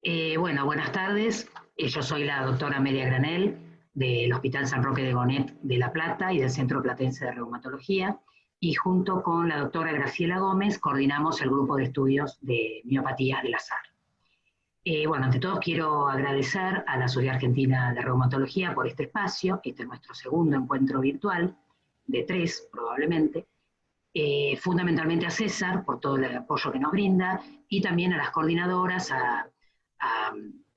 Bueno, buenas tardes. Yo soy la doctora Amelia Granel del Hospital San Roque de Gonet de La Plata y del Centro Platense de Reumatología, y junto con la doctora Graciela Gómez coordinamos el grupo de estudios de miopatías del azar. Bueno, ante todo quiero agradecer a la Sociedad Argentina de Reumatología por este espacio. Este es nuestro segundo encuentro virtual, de 3 probablemente. Fundamentalmente a César por todo el apoyo que nos brinda, y también a las coordinadoras, a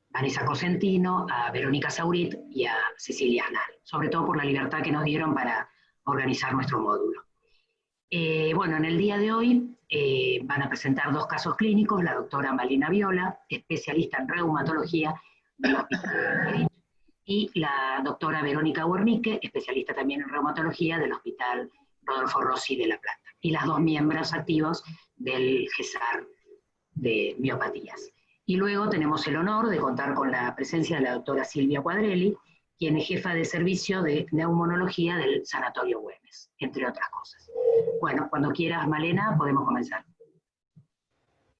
Vanessa Cosentino, a Verónica Saurit y a Cecilia Aznal, sobre todo por la libertad que nos dieron para organizar nuestro módulo. Bueno, en el día de hoy van a presentar 2 casos clínicos, la doctora Malena Viola, especialista en reumatología del Hospital de Merich, y la doctora Verónica Wernicke, especialista también en reumatología del Hospital Rodolfo Rossi de La Plata, y las 2 miembros activos del GESAR de miopatías. Y luego tenemos el honor de contar con la presencia de la doctora Silvia Cuadrelli, quien es jefa de servicio de neumonología del Sanatorio Güemes, entre otras cosas. Bueno, cuando quieras, Malena, podemos comenzar.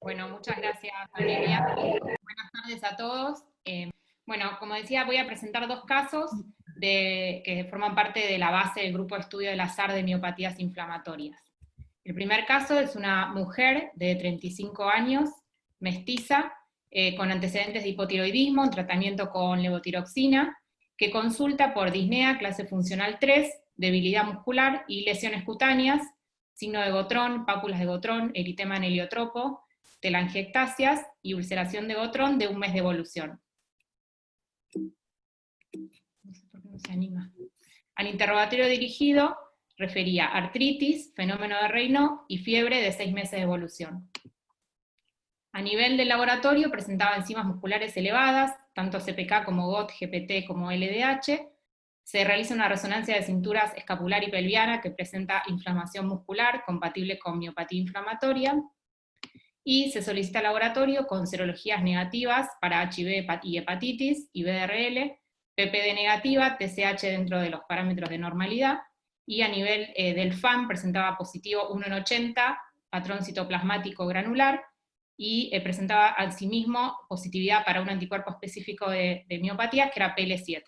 Bueno, muchas gracias, Valeria. Buenas tardes a todos. Bueno, como decía, voy a presentar 2 casos que forman parte de la base del grupo de estudio del azar de miopatías inflamatorias. El primer caso es una mujer de 35 años, mestiza, con antecedentes de hipotiroidismo, en tratamiento con levotiroxina, que consulta por disnea clase funcional 3, debilidad muscular y lesiones cutáneas, signo de Gotrón, pápulas de Gotrón, eritema en heliotropo, telangiectasias y ulceración de Gotrón de 1 mes de evolución. No sé por qué no se anima. Al interrogatorio dirigido refería artritis, fenómeno de Raynaud y fiebre de 6 meses de evolución. A nivel del laboratorio presentaba enzimas musculares elevadas, tanto CPK como GOT, GPT como LDH. Se realiza una resonancia de cinturas escapular y pelviana que presenta inflamación muscular compatible con miopatía inflamatoria. Y se solicita al laboratorio con serologías negativas para HIV y hepatitis y BRL, PPD negativa, TSH dentro de los parámetros de normalidad, y a nivel del FAM presentaba positivo 1 en 80, patrón citoplasmático granular, y presentaba asimismo positividad para un anticuerpo específico de miopatías, que era PL7.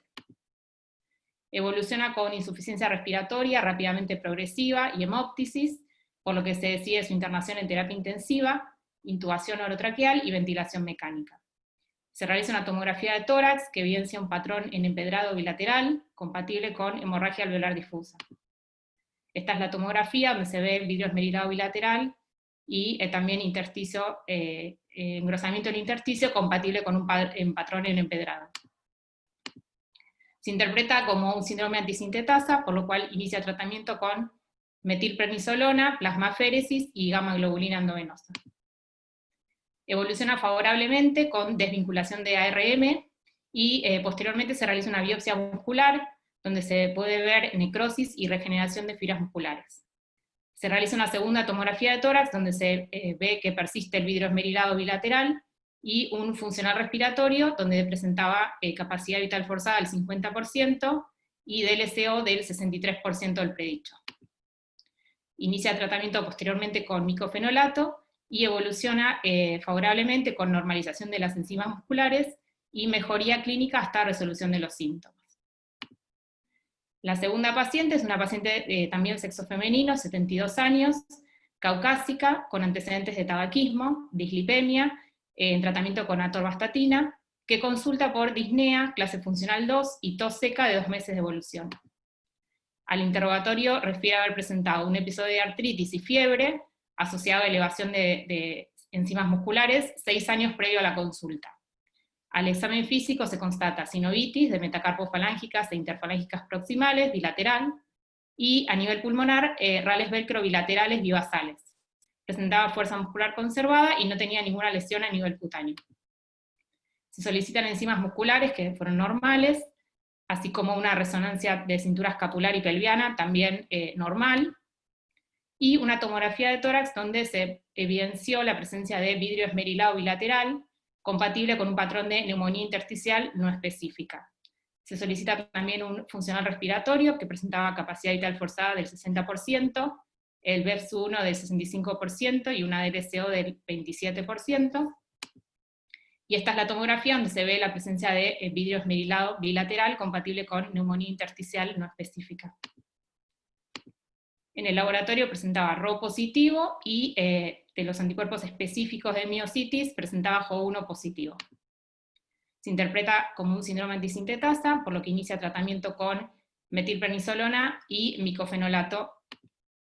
Evoluciona con insuficiencia respiratoria rápidamente progresiva y hemóptisis, por lo que se decide su internación en terapia intensiva, intubación orotraqueal y ventilación mecánica. Se realiza una tomografía de tórax que evidencia un patrón en empedrado bilateral, compatible con hemorragia alveolar difusa. Esta es la tomografía donde se ve el vidrio esmerilado bilateral y también intersticio, engrosamiento en intersticio compatible con un patrón en empedrado. Se interpreta como un síndrome antisintetasa, por lo cual inicia tratamiento con metilprednisolona, plasmaféresis y gamma globulina endovenosa. Evoluciona favorablemente con desvinculación de ARM y posteriormente se realiza una biopsia muscular donde se puede ver necrosis y regeneración de fibras musculares. Se realiza una segunda tomografía de tórax donde se ve que persiste el vidrio esmerilado bilateral y un funcional respiratorio donde presentaba capacidad vital forzada del 50% y DLCO del 63% del predicho. Inicia tratamiento posteriormente con micofenolato y evoluciona favorablemente con normalización de las enzimas musculares y mejoría clínica hasta resolución de los síntomas. La segunda paciente es una paciente también sexo femenino, 72 años, caucásica, con antecedentes de tabaquismo, dislipemia, en tratamiento con atorvastatina, que consulta por disnea, clase funcional 2 y tos seca de 2 meses de evolución. Al interrogatorio refiere haber presentado un episodio de artritis y fiebre, asociado a elevación de enzimas musculares, 6 años previo a la consulta. Al examen físico se constata sinovitis de metacarpofalángicas e interfalángicas proximales, bilateral, y a nivel pulmonar, rales velcro bilaterales vivasales. Presentaba fuerza muscular conservada y no tenía ninguna lesión a nivel cutáneo. Se solicitan enzimas musculares que fueron normales, así como una resonancia de cintura escapular y pelviana, también normal, y una tomografía de tórax donde se evidenció la presencia de vidrio esmerilado bilateral, compatible con un patrón de neumonía intersticial no específica. Se solicita también un funcional respiratorio que presentaba capacidad vital forzada del 60%, el BEPS-1 del 65% y una DLCO del 27%. Y esta es la tomografía donde se ve la presencia de vidrio esmerilado bilateral compatible con neumonía intersticial no específica. En el laboratorio presentaba Rho positivo y de los anticuerpos específicos de miositis presentaba Jo1 positivo. Se interpreta como un síndrome antisintetasa, por lo que inicia tratamiento con metilprednisolona y micofenolato,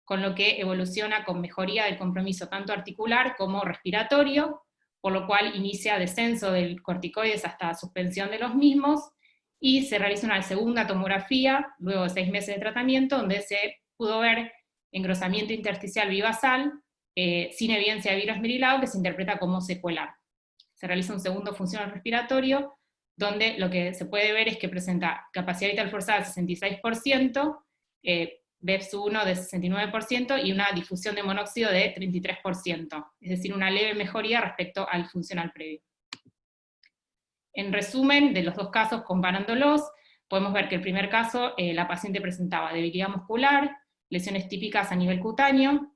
con lo que evoluciona con mejoría del compromiso tanto articular como respiratorio, por lo cual inicia descenso del corticoides hasta suspensión de los mismos, y se realiza una segunda tomografía, luego de 6 meses de tratamiento, donde se pudo ver engrosamiento intersticial bivasal, sin evidencia de virus esmerilado, que se interpreta como secuelar. Se realiza un segundo funcional respiratorio, donde lo que se puede ver es que presenta capacidad vital forzada del 66%, BEPS1 de 69% y una difusión de monóxido de 33%, es decir, una leve mejoría respecto al funcional previo. En resumen, de los dos casos, comparándolos, podemos ver que el primer caso, la paciente presentaba debilidad muscular, lesiones típicas a nivel cutáneo,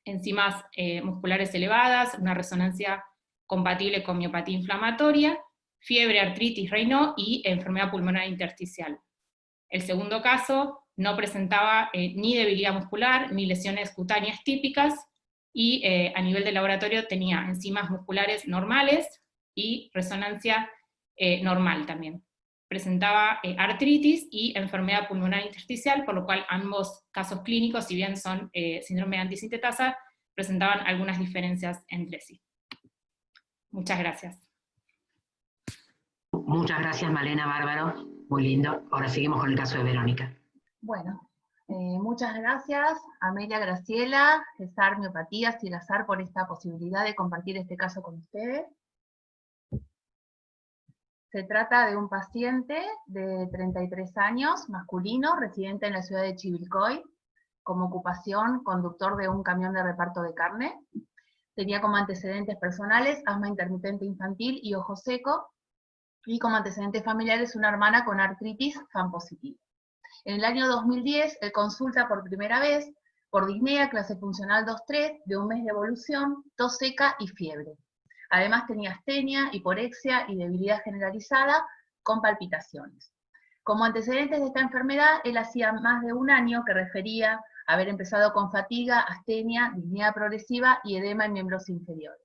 enzimas musculares elevadas, una resonancia compatible con miopatía inflamatoria, fiebre, artritis, Raynaud y enfermedad pulmonar intersticial. El segundo caso no presentaba ni debilidad muscular, ni lesiones cutáneas típicas, y a nivel de laboratorio tenía enzimas musculares normales y resonancia normal también. Presentaba artritis y enfermedad pulmonar intersticial, por lo cual ambos casos clínicos, si bien son síndrome de antisintetasa, presentaban algunas diferencias entre sí. Muchas gracias. Muchas gracias, Malena, bárbaro, muy lindo. Ahora seguimos con el caso de Verónica. Bueno, muchas gracias Amelia, Graciela, Cesar Miopatías y Lazar por esta posibilidad de compartir este caso con ustedes. Se trata de un paciente de 33 años, masculino, residente en la ciudad de Chivilcoy, como ocupación conductor de un camión de reparto de carne. Tenía como antecedentes personales asma intermitente infantil y ojo seco, y como antecedentes familiares una hermana con artritis FAM positiva. En el año 2010, él consulta por primera vez por disnea, clase funcional 2-3, de un mes de evolución, tos seca y fiebre. Además tenía astenia, hiporexia y debilidad generalizada con palpitaciones. Como antecedentes de esta enfermedad, él hacía más de un año que refería haber empezado con fatiga, astenia, disnea progresiva y edema en miembros inferiores.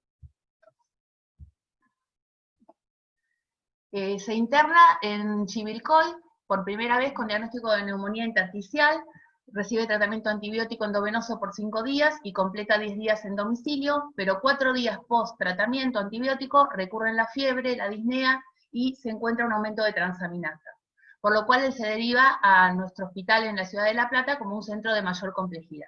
Se interna en Chivilcoy por primera vez con diagnóstico de neumonía intersticial, recibe tratamiento antibiótico endovenoso por 5 días y completa 10 días en domicilio, pero 4 días post tratamiento antibiótico recurren la fiebre, la disnea y se encuentra un aumento de transaminasa, por lo cual él se deriva a nuestro hospital en la ciudad de La Plata como un centro de mayor complejidad.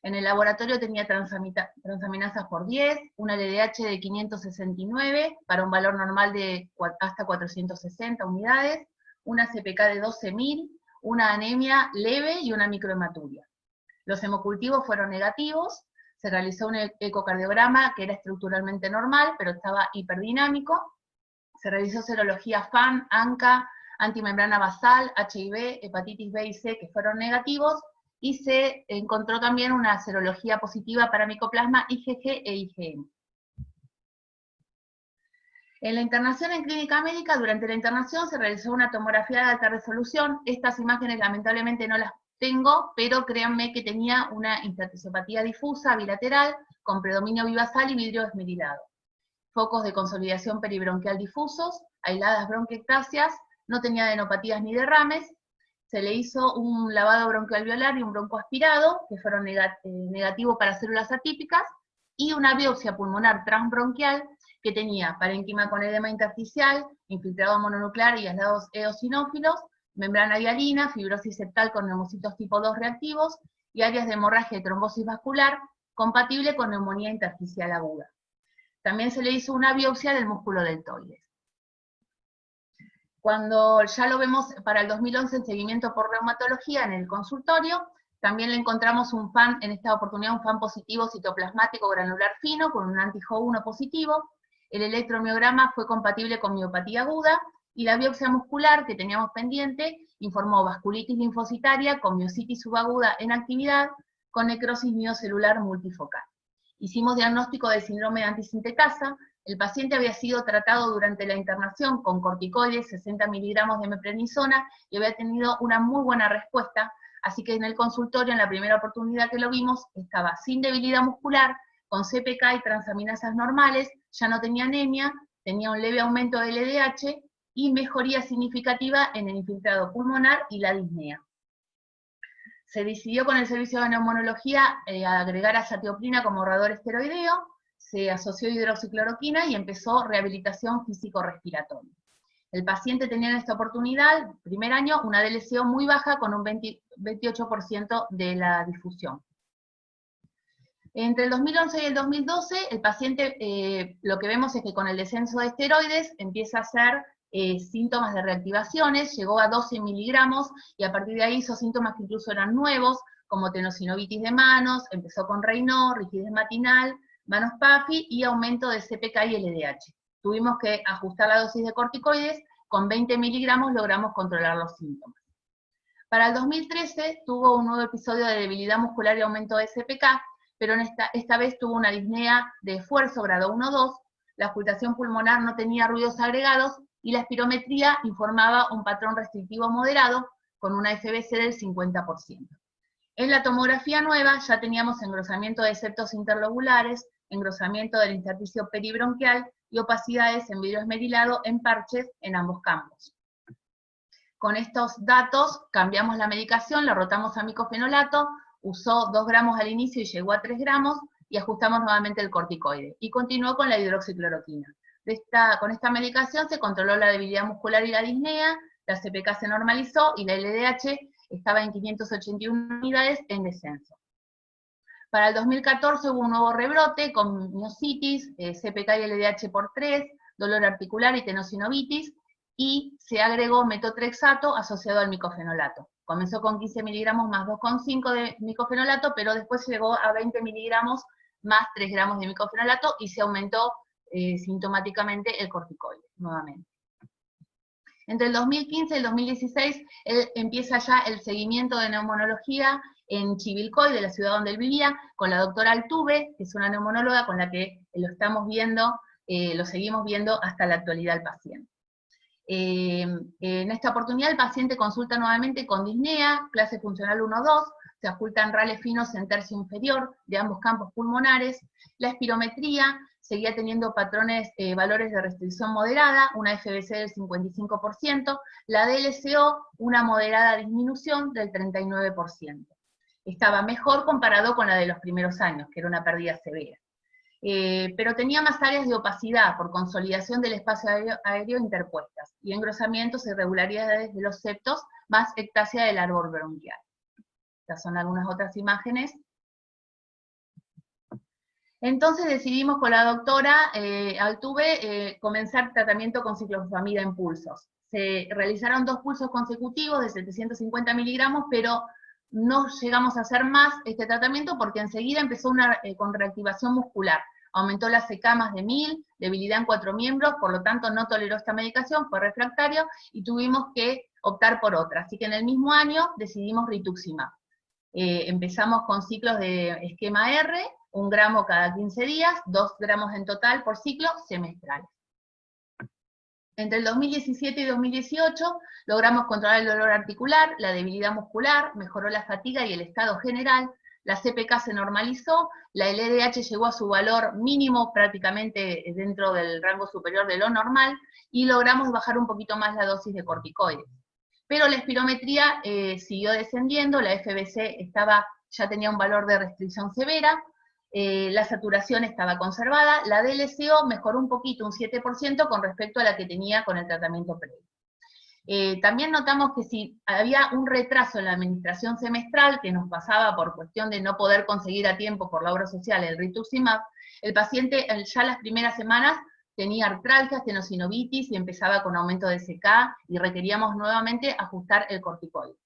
En el laboratorio tenía transaminasas por 10, una LDH de 569 para un valor normal de hasta 460 unidades, una CPK de 12.000, una anemia leve y una microhematuria. Los hemocultivos fueron negativos, se realizó un ecocardiograma que era estructuralmente normal, pero estaba hiperdinámico, se realizó serología FAN, ANCA, antimembrana basal, HIV, hepatitis B y C que fueron negativos, y se encontró también una serología positiva para micoplasma IgG e IgM. En la internación en clínica médica, durante la internación se realizó una tomografía de alta resolución. Estas imágenes lamentablemente no las tengo, pero créanme que tenía una intersticiopatía difusa bilateral con predominio bivasal y vidrio esmerilado. Focos de consolidación peribronquial difusos, aisladas bronquiectasias, no tenía adenopatías ni derrames. Se le hizo un lavado broncoalveolar y un broncoaspirado, que fueron negativos para células atípicas, y una biopsia pulmonar transbronquial que tenía parénquima con edema intersticial, infiltrado mononuclear y aislados eosinófilos, membrana hialina, fibrosis septal con neumocitos tipo 2 reactivos, y áreas de hemorragia y trombosis vascular, compatible con neumonía intersticial aguda. También se le hizo una biopsia del músculo deltoides. Cuando ya lo vemos para el 2011 en seguimiento por reumatología en el consultorio, también le encontramos un FAN, en esta oportunidad un FAN positivo citoplasmático granular fino con un anti-Jo1 positivo. El electromiograma fue compatible con miopatía aguda, y la biopsia muscular que teníamos pendiente informó vasculitis linfocitaria con miositis subaguda en actividad, con necrosis miocelular multifocal. Hicimos diagnóstico de síndrome de antisintetasa, El paciente había sido tratado durante la internación con corticoides, 60 miligramos de meprednisona, y había tenido una muy buena respuesta, así que en el consultorio, en la primera oportunidad que lo vimos, estaba sin debilidad muscular, con CPK y transaminasas normales, ya no tenía anemia, tenía un leve aumento del LDH, y mejoría significativa en el infiltrado pulmonar y la disnea. Se decidió con el servicio de neumonología agregar azatioprina como ahorrador esteroideo, se asoció hidroxicloroquina y empezó rehabilitación físico-respiratoria. El paciente tenía en esta oportunidad, primer año, una DLCO muy baja con un 28% de la difusión. Entre el 2011 y el 2012, el paciente, lo que vemos es que con el descenso de esteroides empieza a hacer síntomas de reactivaciones, llegó a 12 miligramos, y a partir de ahí hizo síntomas que incluso eran nuevos, como tenosinovitis de manos, empezó con Raynaud, rigidez matinal, manos PAFI y aumento de CPK y LDH. Tuvimos que ajustar la dosis de corticoides, con 20 miligramos logramos controlar los síntomas. Para el 2013 tuvo un nuevo episodio de debilidad muscular y aumento de CPK, pero esta vez tuvo una disnea de esfuerzo grado 1-2, la ocultación pulmonar no tenía ruidos agregados, y la espirometría informaba un patrón restrictivo moderado, con una FBC del 50%. En la tomografía nueva ya teníamos engrosamiento de septos interlobulares, engrosamiento del intersticio peribronquial y opacidades en vidrio esmerilado en parches en ambos campos. Con estos datos cambiamos la medicación, la rotamos a micofenolato, usó 2 gramos al inicio y llegó a 3 gramos, y ajustamos nuevamente el corticoide, y continuó con la hidroxicloroquina. Con esta medicación se controló la debilidad muscular y la disnea, la CPK se normalizó, y la LDH estaba en 581 unidades en descenso. Para el 2014 hubo un nuevo rebrote con miositis, CPK y LDH por 3, dolor articular y tenosinovitis, y se agregó metotrexato asociado al micofenolato. Comenzó con 15 miligramos más 2,5 de micofenolato, pero después llegó a 20 miligramos más 3 gramos de micofenolato, y se aumentó sintomáticamente el corticoide, nuevamente. Entre el 2015 y el 2016, él empieza ya el seguimiento de neumonología en Chivilcoy, de la ciudad donde él vivía, con la doctora Altuve, que es una neumonóloga con la que lo estamos viendo, lo seguimos viendo hasta la actualidad al paciente. En esta oportunidad el paciente consulta nuevamente con disnea, clase funcional 1-2, se ocultan rales finos en tercio inferior de ambos campos pulmonares, la espirometría seguía teniendo patrones, valores de restricción moderada, una FBC del 55%, la DLCO una moderada disminución del 39%. Estaba mejor comparado con la de los primeros años, que era una pérdida severa. Pero tenía más áreas de opacidad por consolidación del espacio aéreo interpuestas, y engrosamientos e irregularidades de los septos, más ectasia del árbol bronquial. Estas son algunas otras imágenes. Entonces decidimos con la doctora Altuve comenzar tratamiento con ciclofosfamida en pulsos. Se realizaron 2 pulsos consecutivos de 750 miligramos, pero no llegamos a hacer más este tratamiento porque enseguida empezó con reactivación muscular. Aumentó las CK más de 1000, debilidad en 4 miembros, por lo tanto no toleró esta medicación, fue refractario y tuvimos que optar por otra. Así que en el mismo año decidimos rituximab. Empezamos con ciclos de esquema R, 1 gramo cada 15 días, 2 gramos en total por ciclo, semestrales. Entre el 2017 y 2018 logramos controlar el dolor articular, la debilidad muscular, mejoró la fatiga y el estado general, la CPK se normalizó, la LDH llegó a su valor mínimo prácticamente dentro del rango superior de lo normal, y logramos bajar un poquito más la dosis de corticoides. Pero la espirometría siguió descendiendo, la FBC ya tenía un valor de restricción severa, la saturación estaba conservada, la DLCO mejoró un poquito, un 7% con respecto a la que tenía con el tratamiento previo. También notamos que si había un retraso en la administración semestral, que nos pasaba por cuestión de no poder conseguir a tiempo por la obra social el rituximab, el paciente ya las primeras semanas tenía artralgias, tenosinovitis y empezaba con aumento de CK y requeríamos nuevamente ajustar el corticoide.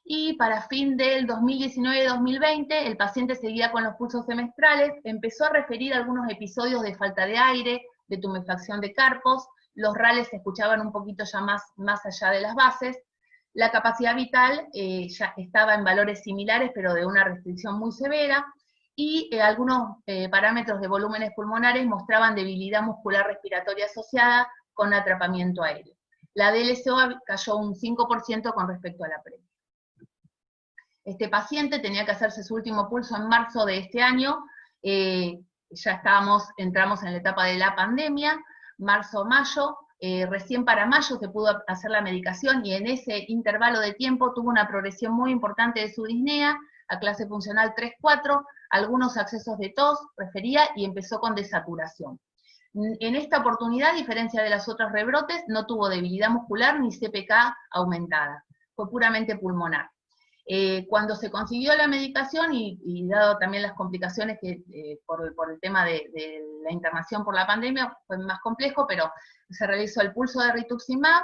Y para fin del 2019-2020, el paciente seguía con los pulsos semestrales, empezó a referir algunos episodios de falta de aire, de tumefacción de carpos, los rales se escuchaban un poquito ya más allá de las bases, la capacidad vital ya estaba en valores similares, pero de una restricción muy severa, y algunos parámetros de volúmenes pulmonares mostraban debilidad muscular respiratoria asociada con atrapamiento aéreo. La DLCO cayó un 5% con respecto a la previa. Este paciente tenía que hacerse su último pulso en marzo de este año, ya entramos en la etapa de la pandemia, marzo-mayo, recién para mayo se pudo hacer la medicación y en ese intervalo de tiempo tuvo una progresión muy importante de su disnea, a clase funcional 3-4, algunos accesos de tos, refería, y empezó con desaturación. En esta oportunidad, a diferencia de los otros rebrotes, no tuvo debilidad muscular ni CPK aumentada, fue puramente pulmonar. Cuando se consiguió la medicación, y dado también las complicaciones que por el tema de la internación por la pandemia, fue más complejo, pero se realizó el pulso de rituximab,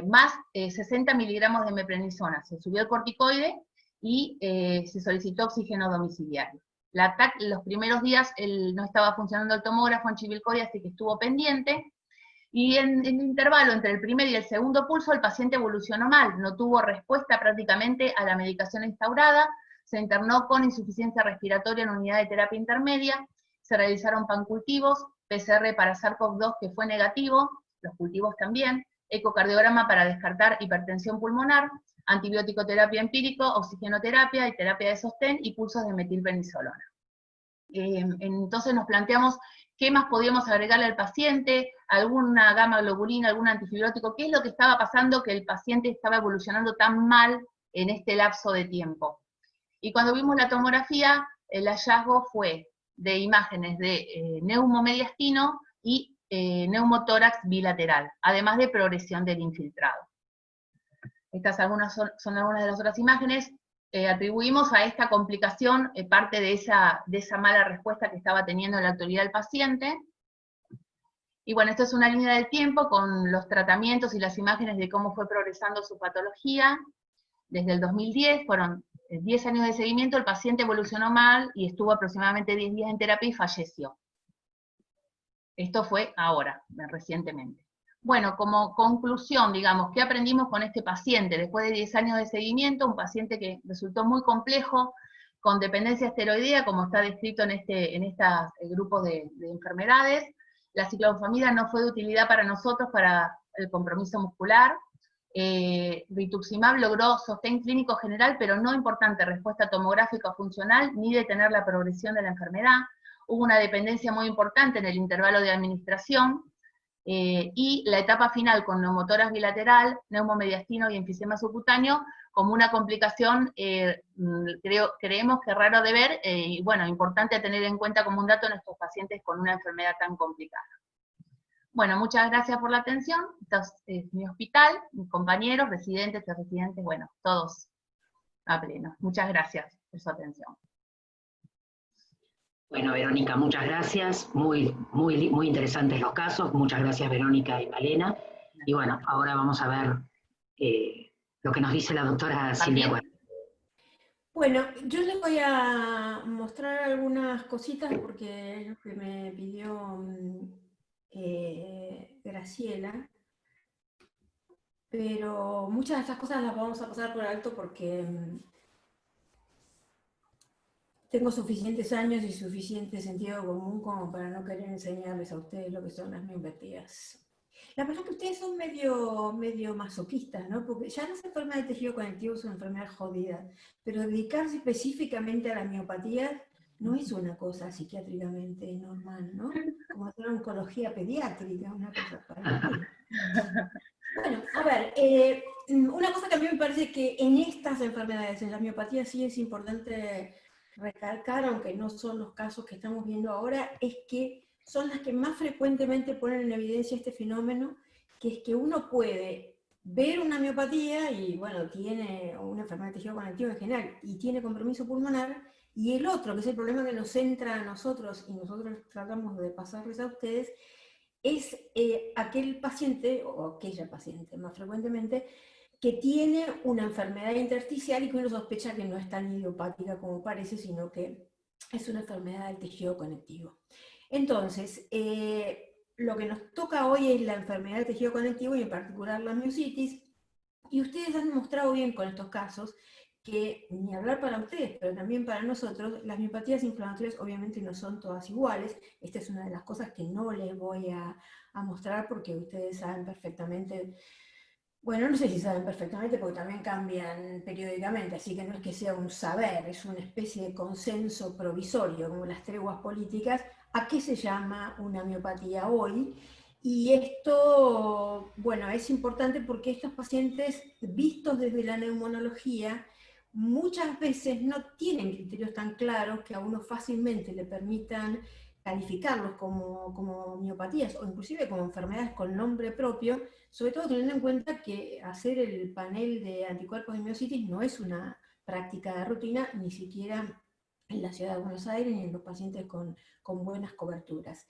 más 60 miligramos de meprednisona, se subió el corticoide, y se solicitó oxígeno domiciliario. La TAC, los primeros días no estaba funcionando el tomógrafo en Chivilcoy, así que estuvo pendiente, y en el intervalo entre el primer y el segundo pulso el paciente evolucionó mal, no tuvo respuesta prácticamente a la medicación instaurada, se internó con insuficiencia respiratoria en unidad de terapia intermedia, se realizaron pancultivos, PCR para SARS-CoV-2 que fue negativo, los cultivos también, ecocardiograma para descartar hipertensión pulmonar, antibiótico terapia empírico, oxigenoterapia y terapia de sostén y pulsos de metilprednisolona. Entonces nos planteamos qué más podíamos agregarle al paciente, alguna gamma globulina, algún antifibrótico, qué es lo que estaba pasando que el paciente estaba evolucionando tan mal en este lapso de tiempo. Y cuando vimos la tomografía, el hallazgo fue de imágenes de neumomediastino y neumotórax bilateral, además de progresión del infiltrado. Estas son algunas de las otras imágenes. Atribuimos a esta complicación parte de esa mala respuesta que estaba teniendo en la actualidad el paciente. Y bueno, esto es una línea del tiempo con los tratamientos y las imágenes de cómo fue progresando su patología. Desde el 2010, fueron 10 años de seguimiento, el paciente evolucionó mal y estuvo aproximadamente 10 días en terapia y falleció. Esto fue ahora, recientemente. Bueno, como conclusión, digamos, ¿qué aprendimos con este paciente? Después de 10 años de seguimiento, un paciente que resultó muy complejo, con dependencia esteroidea, como está descrito en estos grupos de enfermedades. La ciclofosfamida no fue de utilidad para nosotros para el compromiso muscular. Rituximab logró sostén clínico general, pero no importante respuesta tomográfica o funcional, ni detener la progresión de la enfermedad. Hubo una dependencia muy importante en el intervalo de administración, y la etapa final con neumotórax bilateral, neumomediastino y enfisema subcutáneo, como una complicación, creemos que raro de ver, y bueno, importante tener en cuenta como un dato en estos pacientes con una enfermedad tan complicada. Bueno, muchas gracias por la atención. Esto es mi hospital, mis compañeros, residentes, bueno, todos a pleno. Muchas gracias por su atención. Bueno, Verónica, muchas gracias. Muy interesantes los casos. Muchas gracias, Verónica y Malena. Y bueno, ahora vamos a ver lo que nos dice la doctora Silvia Cuerda. Bueno, yo les voy a mostrar algunas cositas porque es lo que me pidió Graciela, pero muchas de estas cosas las vamos a pasar por alto porque tengo suficientes años y suficiente sentido común como para no querer enseñarles a ustedes lo que son las miopatías. La verdad es que ustedes son medio masoquistas, ¿no? Porque ya las enfermedades de tejido conectivo son enfermedades jodidas, pero dedicarse específicamente a la miopatía no es una cosa psiquiátricamente normal, ¿no? Como hacer oncología pediátrica, una cosa para mí. Bueno, a ver, una cosa que a mí me parece que en estas enfermedades, en la miopatía sí es importante recalcar, aunque no son los casos que estamos viendo ahora, es que son las que más frecuentemente ponen en evidencia este fenómeno, que es que uno puede ver una miopatía y, bueno, tiene una enfermedad de tejido conectivo en general y tiene compromiso pulmonar, y el otro, que es el problema que nos centra a nosotros y nosotros tratamos de pasarles a ustedes, es aquel paciente, o aquella paciente más frecuentemente, que tiene una enfermedad intersticial y que uno sospecha que no es tan idiopática como parece, sino que es una enfermedad del tejido conectivo. Entonces, lo que nos toca hoy es la enfermedad del tejido conectivo y en particular la miositis, y ustedes han mostrado bien con estos casos que, ni hablar para ustedes, pero también para nosotros, las miopatías inflamatorias obviamente no son todas iguales. Esta es una de las cosas que no les voy a mostrar porque ustedes saben perfectamente. Bueno, no sé si saben perfectamente porque también cambian periódicamente, así que no es que sea un saber, es una especie de consenso provisorio, como las treguas políticas, a qué se llama una miopatía hoy. Y esto, bueno, es importante porque estos pacientes, vistos desde la neumonología, muchas veces no tienen criterios tan claros que a uno fácilmente le permitan calificarlos como miopatías o inclusive como enfermedades con nombre propio, sobre todo teniendo en cuenta que hacer el panel de anticuerpos de miocitis no es una práctica de rutina, ni siquiera en la ciudad de Buenos Aires ni en los pacientes con buenas coberturas.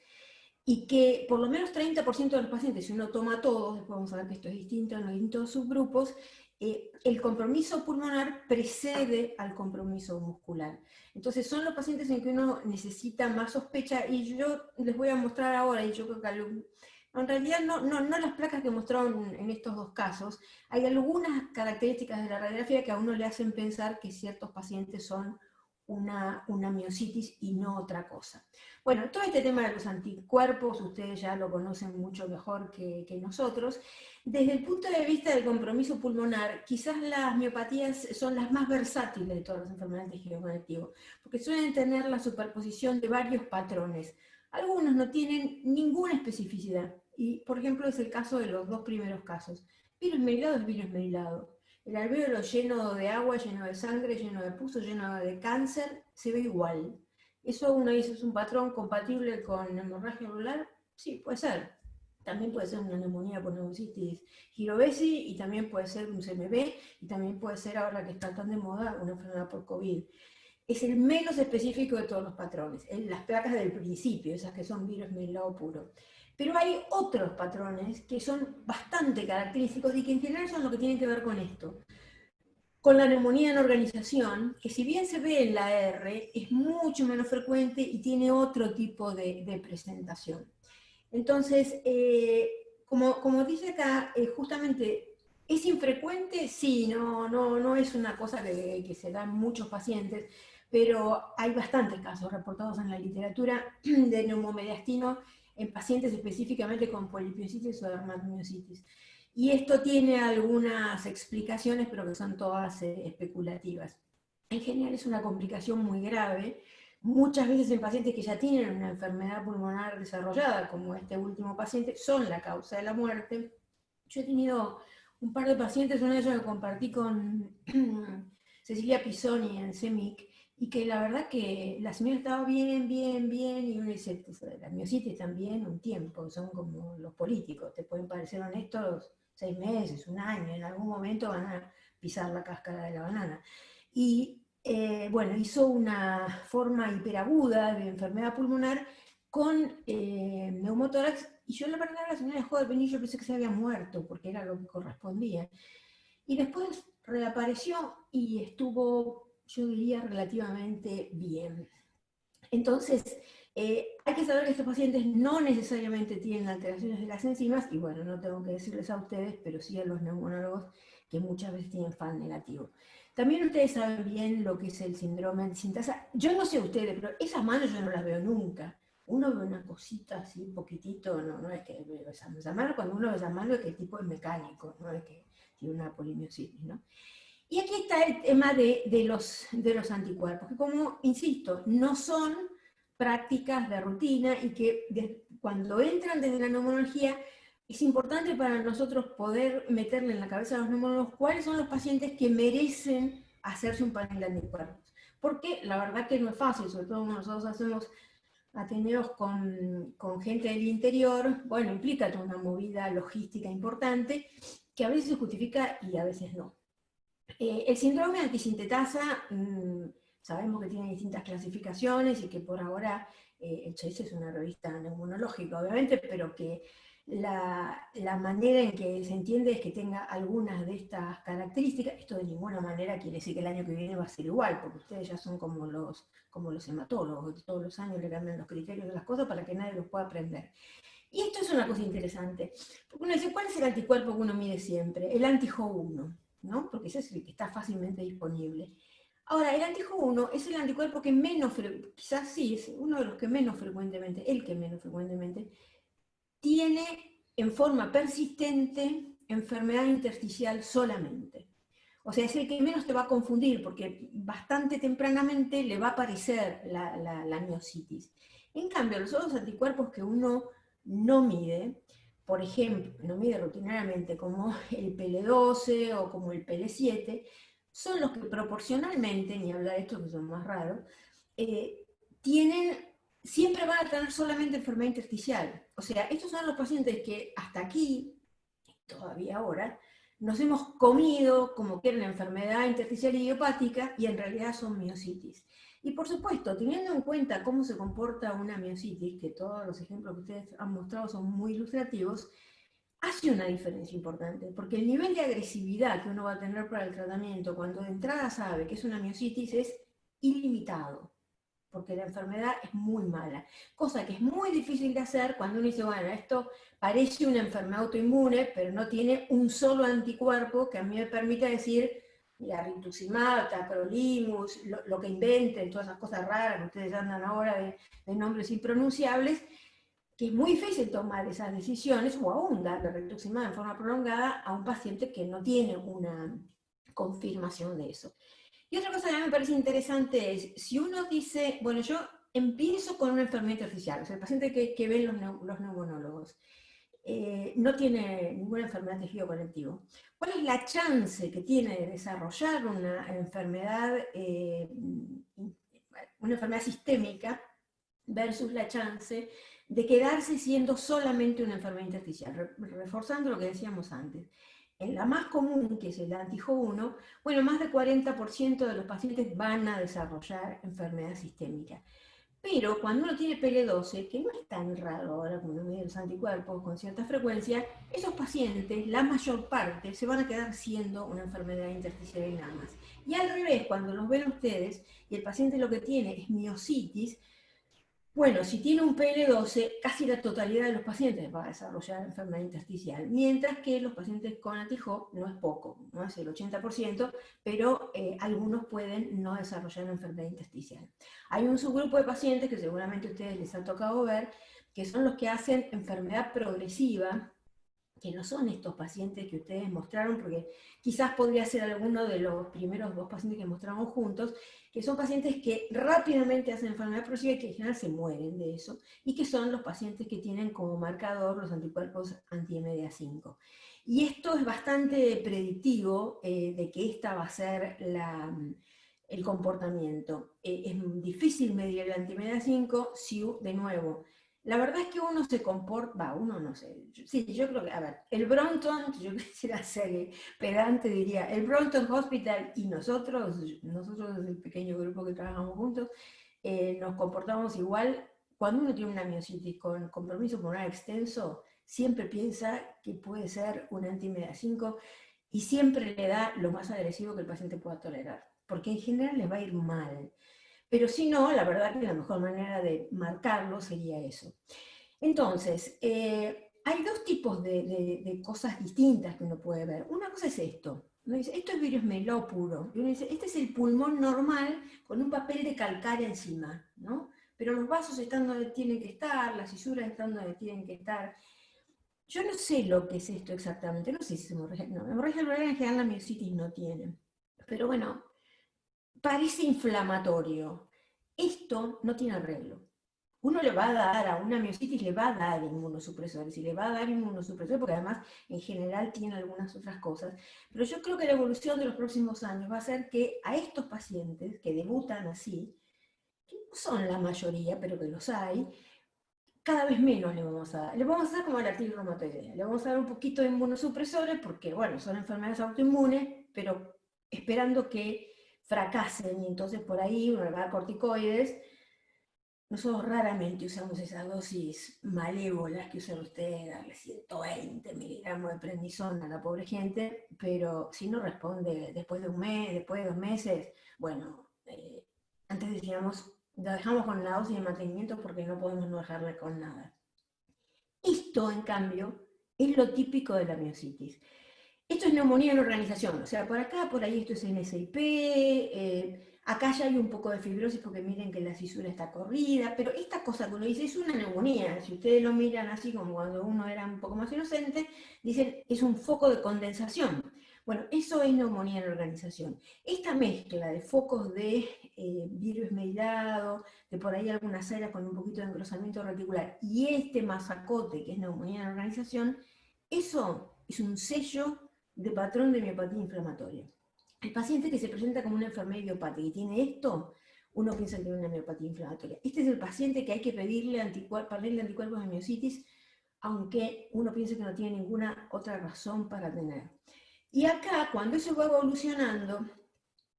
Y que por lo menos 30% de los pacientes, si uno toma todos, después vamos a ver que esto es distinto en los distintos subgrupos, el compromiso pulmonar precede al compromiso muscular. Entonces son los pacientes en que uno necesita más sospecha, y yo les voy a mostrar ahora, y yo creo que en realidad no las placas que mostraron en estos dos casos, hay algunas características de la radiografía que a uno le hacen pensar que ciertos pacientes son una miositis y no otra cosa. Bueno, todo este tema de los anticuerpos, ustedes ya lo conocen mucho mejor que nosotros. Desde el punto de vista del compromiso pulmonar, quizás las miopatías son las más versátiles de todas las enfermedades de tejido conectivo, porque suelen tener la superposición de varios patrones. Algunos no tienen ninguna especificidad, y por ejemplo es el caso de los dos primeros casos. Virus merilado es virus merilado. El alvéolo lleno de agua, lleno de sangre, lleno de pus, lleno de cáncer, se ve igual. ¿Eso uno dice es un patrón compatible con hemorragia anular? Sí, puede ser. También puede ser una neumonía por neumocitis girovesi, y también puede ser un CMV, y también puede ser, ahora que está tan de moda, una enfermedad por COVID. Es el menos específico de todos los patrones, las placas del principio, esas que son virus merilado puro. Pero hay otros patrones que son bastante característicos y que en general son lo que tienen que ver con esto. Con la neumonía en organización, que si bien se ve en la R, es mucho menos frecuente y tiene otro tipo de presentación. Entonces, como dice acá, justamente, ¿es infrecuente? Sí, no es una cosa que se da en muchos pacientes, pero hay bastantes casos reportados en la literatura de neumomediastino en pacientes específicamente con polipiositis o dermatomiositis. Y esto tiene algunas explicaciones, pero que son todas especulativas. En general es una complicación muy grave, muchas veces en pacientes que ya tienen una enfermedad pulmonar desarrollada, como este último paciente, son la causa de la muerte. Yo he tenido un par de pacientes, uno de ellos que compartí con Cecilia Pisoni en CEMIC, y que la verdad que la señora estaba bien, y uno dice, la miositis también un tiempo, son como los políticos, te pueden parecer honestos 6 meses, un año, en algún momento van a pisar la cáscara de la banana. Y bueno, hizo una forma hiperaguda de enfermedad pulmonar con neumotórax, y yo la verdad la señora dejó de venir, yo pensé que se había muerto, porque era lo que correspondía. Y después reapareció y estuvo, yo diría, relativamente bien. Entonces, hay que saber que estos pacientes no necesariamente tienen alteraciones de las enzimas, y bueno, no tengo que decirles a ustedes, pero sí a los neumonólogos, que muchas veces tienen FAL negativo. También ustedes saben bien lo que es el síndrome de sintasa. Yo no sé ustedes, pero esas manos yo no las veo nunca. Uno ve una cosita así, un poquitito, no es que veo esa mano, cuando uno ve esa mano es que el tipo es mecánico, no es que tiene una polimiositis, ¿no? Y aquí está el tema de los anticuerpos, que como, insisto, no son prácticas de rutina, y que cuando entran desde la neumonología, es importante para nosotros poder meterle en la cabeza a los neumólogos cuáles son los pacientes que merecen hacerse un panel de anticuerpos. Porque la verdad que no es fácil, sobre todo cuando nosotros hacemos ateneos con gente del interior, bueno, implica toda una movida logística importante, que a veces se justifica y a veces no. El síndrome antisintetasa, sabemos que tiene distintas clasificaciones y que por ahora, el CHES es una revista neumonológica, obviamente, pero que la manera en que se entiende es que tenga algunas de estas características. Esto de ninguna manera quiere decir que el año que viene va a ser igual, porque ustedes ya son como los hematólogos, que todos los años le cambian los criterios de las cosas para que nadie los pueda aprender. Y esto es una cosa interesante, porque uno dice, ¿cuál es el anticuerpo que uno mide siempre? El anti-HO1. ¿no? Porque ese es el que está fácilmente disponible. Ahora, el anti-J1 es el anticuerpo que menos, quizás sí, es uno de los que menos frecuentemente, el que menos frecuentemente, tiene en forma persistente enfermedad intersticial solamente. O sea, es el que menos te va a confundir, porque bastante tempranamente le va a aparecer la miositis. En cambio, los otros anticuerpos que uno no mide, por ejemplo, no mide rutinariamente, como el PL12 o como el PL7, son los que proporcionalmente, ni hablar de estos que son más raros, siempre van a tener solamente enfermedad intersticial. O sea, estos son los pacientes que hasta aquí, todavía ahora, nos hemos comido como que era una enfermedad intersticial idiopática y en realidad son miositis. Y por supuesto, teniendo en cuenta cómo se comporta una miositis, que todos los ejemplos que ustedes han mostrado son muy ilustrativos, hace una diferencia importante, porque el nivel de agresividad que uno va a tener para el tratamiento cuando de entrada sabe que es una miositis es ilimitado, porque la enfermedad es muy mala, cosa que es muy difícil de hacer cuando uno dice, bueno, esto parece una enfermedad autoinmune, pero no tiene un solo anticuerpo que a mí me permita decir, mira, rituximab, tacrolimus, lo que inventen, todas esas cosas raras que ustedes andan ahora de nombres impronunciables, que es muy difícil tomar esas decisiones, o aún darle rituximab en forma prolongada a un paciente que no tiene una confirmación de eso. Y otra cosa que a mí me parece interesante es, si uno dice, bueno, yo empiezo con una enfermedad intersticial, o sea, el paciente que ven los neumonólogos, no tiene ninguna enfermedad de tejido conectivo, ¿cuál es la chance que tiene de desarrollar una enfermedad sistémica versus la chance de quedarse siendo solamente una enfermedad intersticial? Reforzando lo que decíamos antes. En la más común, que es el anti-J1, bueno, más del 40% de los pacientes van a desarrollar enfermedad sistémica. Pero cuando uno tiene PL12, que no es tan raro ahora cuando uno mide los anticuerpos con cierta frecuencia, esos pacientes, la mayor parte, se van a quedar siendo una enfermedad intersticial y nada más. Y al revés, cuando los ven ustedes y el paciente lo que tiene es miositis, bueno, si tiene un PL12, casi la totalidad de los pacientes va a desarrollar enfermedad intersticial, mientras que los pacientes con anti-J no es poco, no es el 80%, pero algunos pueden no desarrollar enfermedad intersticial. Hay un subgrupo de pacientes que seguramente a ustedes les ha tocado ver, que son los que hacen enfermedad progresiva, que no son estos pacientes que ustedes mostraron, porque quizás podría ser alguno de los primeros dos pacientes que mostramos juntos, que son pacientes que rápidamente hacen enfermedad progresiva y que en general se mueren de eso, y que son los pacientes que tienen como marcador los anticuerpos anti-MDA5. Y esto es bastante predictivo de que esta va a ser el comportamiento. Es difícil medir el anti-MDA5 si, de nuevo, la verdad es que uno se comporta, uno no sé, yo creo que, a ver, el Brompton, yo quisiera ser pedante, diría, el Brompton Hospital y nosotros el pequeño grupo que trabajamos juntos, nos comportamos igual. Cuando uno tiene una miositis con compromiso pulmonar extenso, siempre piensa que puede ser un anti-MDA5 y siempre le da lo más agresivo que el paciente pueda tolerar, porque en general les va a ir mal. Pero si no, la verdad que la mejor manera de marcarlo sería eso. Entonces, hay dos tipos de cosas distintas que uno puede ver. Una cosa es esto. Uno dice, esto es virus meló puro. Y uno dice, este es el pulmón normal con un papel de calcárea encima, ¿no? Pero los vasos están donde tienen que estar, las fisuras están donde tienen que estar. Yo no sé lo que es esto exactamente. No sé si es hemorragia. No, hemorragia alveolar en general la miositis no tiene. Pero bueno, parece inflamatorio. Esto no tiene arreglo. Uno le va a dar a una miositis, le va a dar inmunosupresores, y le va a dar inmunosupresores porque además en general tiene algunas otras cosas. Pero yo creo que la evolución de los próximos años va a ser que a estos pacientes que debutan así, que no son la mayoría, pero que los hay, cada vez menos le vamos a dar. Le vamos a dar como a la artritis reumatoidea. Le vamos a dar un poquito de inmunosupresores porque, bueno, son enfermedades autoinmunes, pero esperando que fracasen, y entonces por ahí uno le va a dar corticoides. Nosotros raramente usamos esas dosis malévolas que usan ustedes, darle 120 miligramos de prednisona a la pobre gente, pero si no responde después de un mes, después de 2 meses, bueno, antes decíamos, la dejamos con la dosis de mantenimiento porque no podemos no dejarla con nada. Esto, en cambio, es lo típico de la miositis. Esto es neumonía en organización, o sea, por acá, por ahí esto es NSIP, acá ya hay un poco de fibrosis porque miren que la cisura está corrida, pero esta cosa que uno dice es una neumonía, si ustedes lo miran así como cuando uno era un poco más inocente, dicen es un foco de condensación. Bueno, eso es neumonía en organización. Esta mezcla de focos de virus esmerilado, de por ahí algunas áreas con un poquito de engrosamiento reticular, y este masacote que es neumonía en organización, eso es un sello de patrón de miopatía inflamatoria. El paciente que se presenta como una enfermedad idiopática y tiene esto, uno piensa que tiene una miopatía inflamatoria. Este es el paciente que hay que pedirle anticuerpos de miocitis, aunque uno piense que no tiene ninguna otra razón para tener. Y acá, cuando eso va evolucionando,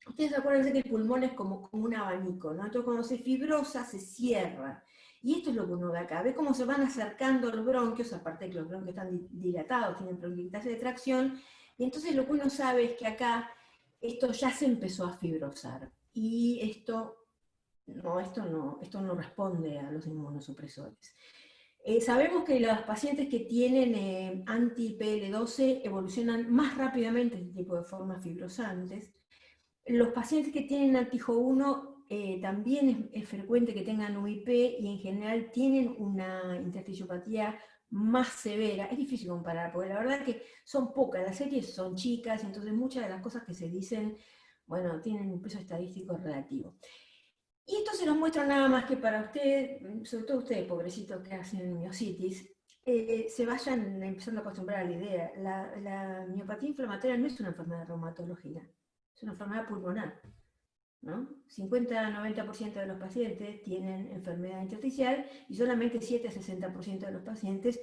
ustedes acuérdense que el pulmón es como un abanico, ¿no? Entonces cuando se fibrosa, se cierra. Y esto es lo que uno ve acá. Ve cómo se van acercando los bronquios, aparte de que los bronquios están dilatados, tienen bronquiolitis de tracción, y entonces lo que uno sabe es que acá esto ya se empezó a fibrosar. Y esto no responde a los inmunosupresores. Sabemos que los pacientes que tienen anti-PL12 evolucionan más rápidamente este tipo de formas fibrosantes. Los pacientes que tienen anti-JO1 también es frecuente que tengan UIP y en general tienen una intersticiopatía más severa. Es difícil comparar, porque la verdad que son pocas, las series son chicas, entonces muchas de las cosas que se dicen, bueno, tienen un peso estadístico relativo. Y esto se los muestro nada más que para ustedes, sobre todo ustedes, pobrecitos que hacen miocitis, se vayan empezando a acostumbrar a la idea. La miopatía inflamatoria no es una enfermedad reumatológica, es una enfermedad pulmonar, ¿no? 50-90% de los pacientes tienen enfermedad intersticial y solamente 7-60% de los pacientes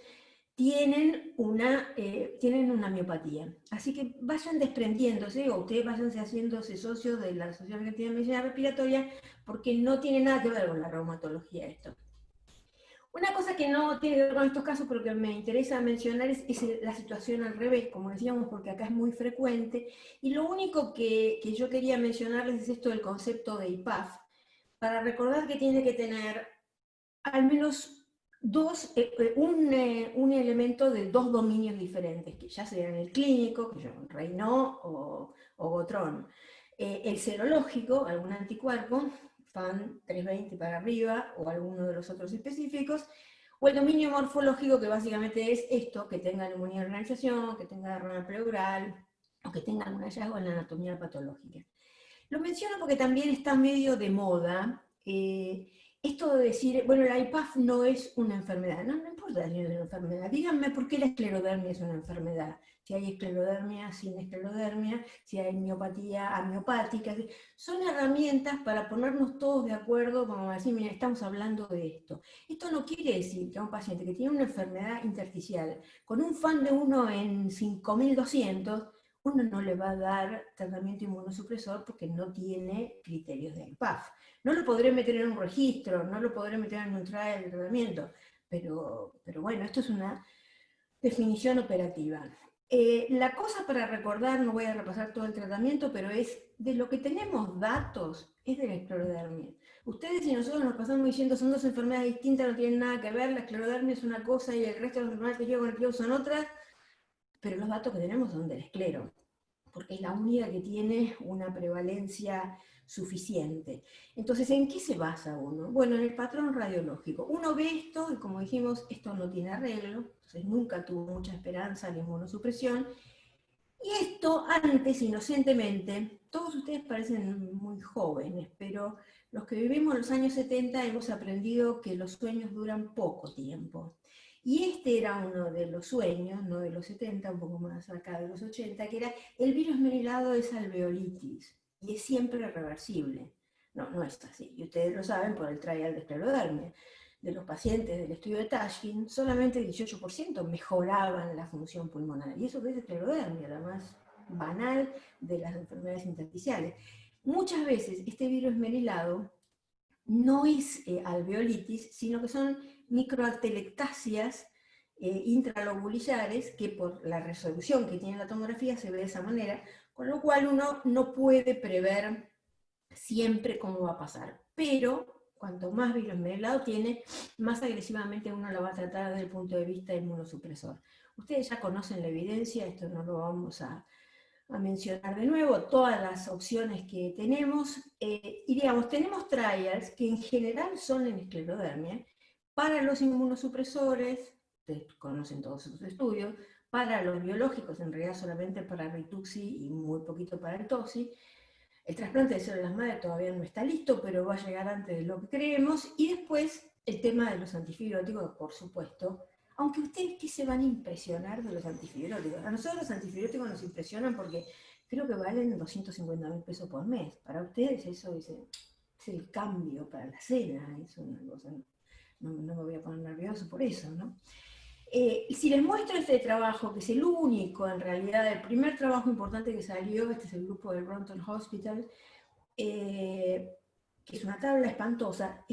tienen una miopatía. Así que vayan desprendiéndose, o ustedes vayan haciéndose socios de la Asociación Argentina de Medicina Respiratoria, porque no tiene nada que ver con la reumatología esto. Una cosa que no tiene que ver con estos casos, pero que me interesa mencionar es la situación al revés, como decíamos, porque acá es muy frecuente, y lo único que yo quería mencionarles es esto del concepto de IPAF, para recordar que tiene que tener al menos un elemento de dos dominios diferentes, que ya sea en el clínico, que yo Raynaud o Gotrón, el serológico, algún anticuerpo, FAN 320 para arriba, o alguno de los otros específicos, o el dominio morfológico, que básicamente es esto, que tenga neumonía de organización, que tenga derrame pleural, o que tenga algún hallazgo en la anatomía patológica. Lo menciono porque también está medio de moda esto de decir, bueno, la IPAF no es una enfermedad. No importa si es una enfermedad. Díganme por qué la esclerodermia es una enfermedad. Si hay esclerodermia, sin esclerodermia, si hay miopatía amiopática. Son herramientas para ponernos todos de acuerdo, como decir, mira, estamos hablando de esto. Esto no quiere decir que a un paciente que tiene una enfermedad intersticial, con un FAN de 1 en 5200, uno no le va a dar tratamiento inmunosupresor porque no tiene criterios de IPAF. No lo podré meter en un registro, no lo podré meter en un trial de tratamiento, pero bueno, esto es una definición operativa. La cosa para recordar, no voy a repasar todo el tratamiento, pero es de lo que tenemos datos, es de la esclerodermia. Ustedes y nosotros nos pasamos diciendo son dos enfermedades distintas, no tienen nada que ver, la esclerodermia es una cosa y el resto de las enfermedades que llevan con el son otras, pero los datos que tenemos son del esclero, porque es la única que tiene una prevalencia suficiente. Entonces, ¿en qué se basa uno? Bueno, en el patrón radiológico. Uno ve esto y, como dijimos, esto no tiene arreglo, entonces nunca tuvo mucha esperanza la inmunosupresión. Y esto, antes, inocentemente, todos ustedes parecen muy jóvenes, pero los que vivimos los años 70 hemos aprendido que los sueños duran poco tiempo. Y este era uno de los sueños, no de los 70, un poco más acá de los 80, que era el virus esmerilado es alveolitis, y es siempre reversible. No, no es así, y ustedes lo saben por el trial de esclerodermia. De los pacientes del estudio de Tashkin, solamente el 18% mejoraban la función pulmonar, y eso es esclerodermia, la más banal de las enfermedades intersticiales. Muchas veces este virus esmerilado no es alveolitis, sino que son microatelectasias intralobulillares que por la resolución que tiene la tomografía se ve de esa manera, con lo cual uno no puede prever siempre cómo va a pasar. Pero cuanto más virus esmerilado tiene, más agresivamente uno lo va a tratar desde el punto de vista inmunosupresor. Ustedes ya conocen la evidencia, esto no lo vamos a mencionar de nuevo, todas las opciones que tenemos, y digamos, tenemos trials que en general son en esclerodermia, para los inmunosupresores, ustedes conocen todos esos estudios, para los biológicos, en realidad solamente para Rituxi y muy poquito para el Toxi. El trasplante de células madre todavía no está listo, pero va a llegar antes de lo que creemos, y después el tema de los antifibrióticos, por supuesto. Aunque ustedes que se van a impresionar de los antifibrióticos. A nosotros los antifibrióticos nos impresionan porque creo que valen 250.000 pesos por mes. Para ustedes eso es el cambio para la cena, es una cosa, no me voy a poner nervioso por eso, ¿no? Si les muestro este trabajo, que es el único, en realidad, el primer trabajo importante que salió, este es el grupo del Brompton Hospital, que es una tabla espantosa,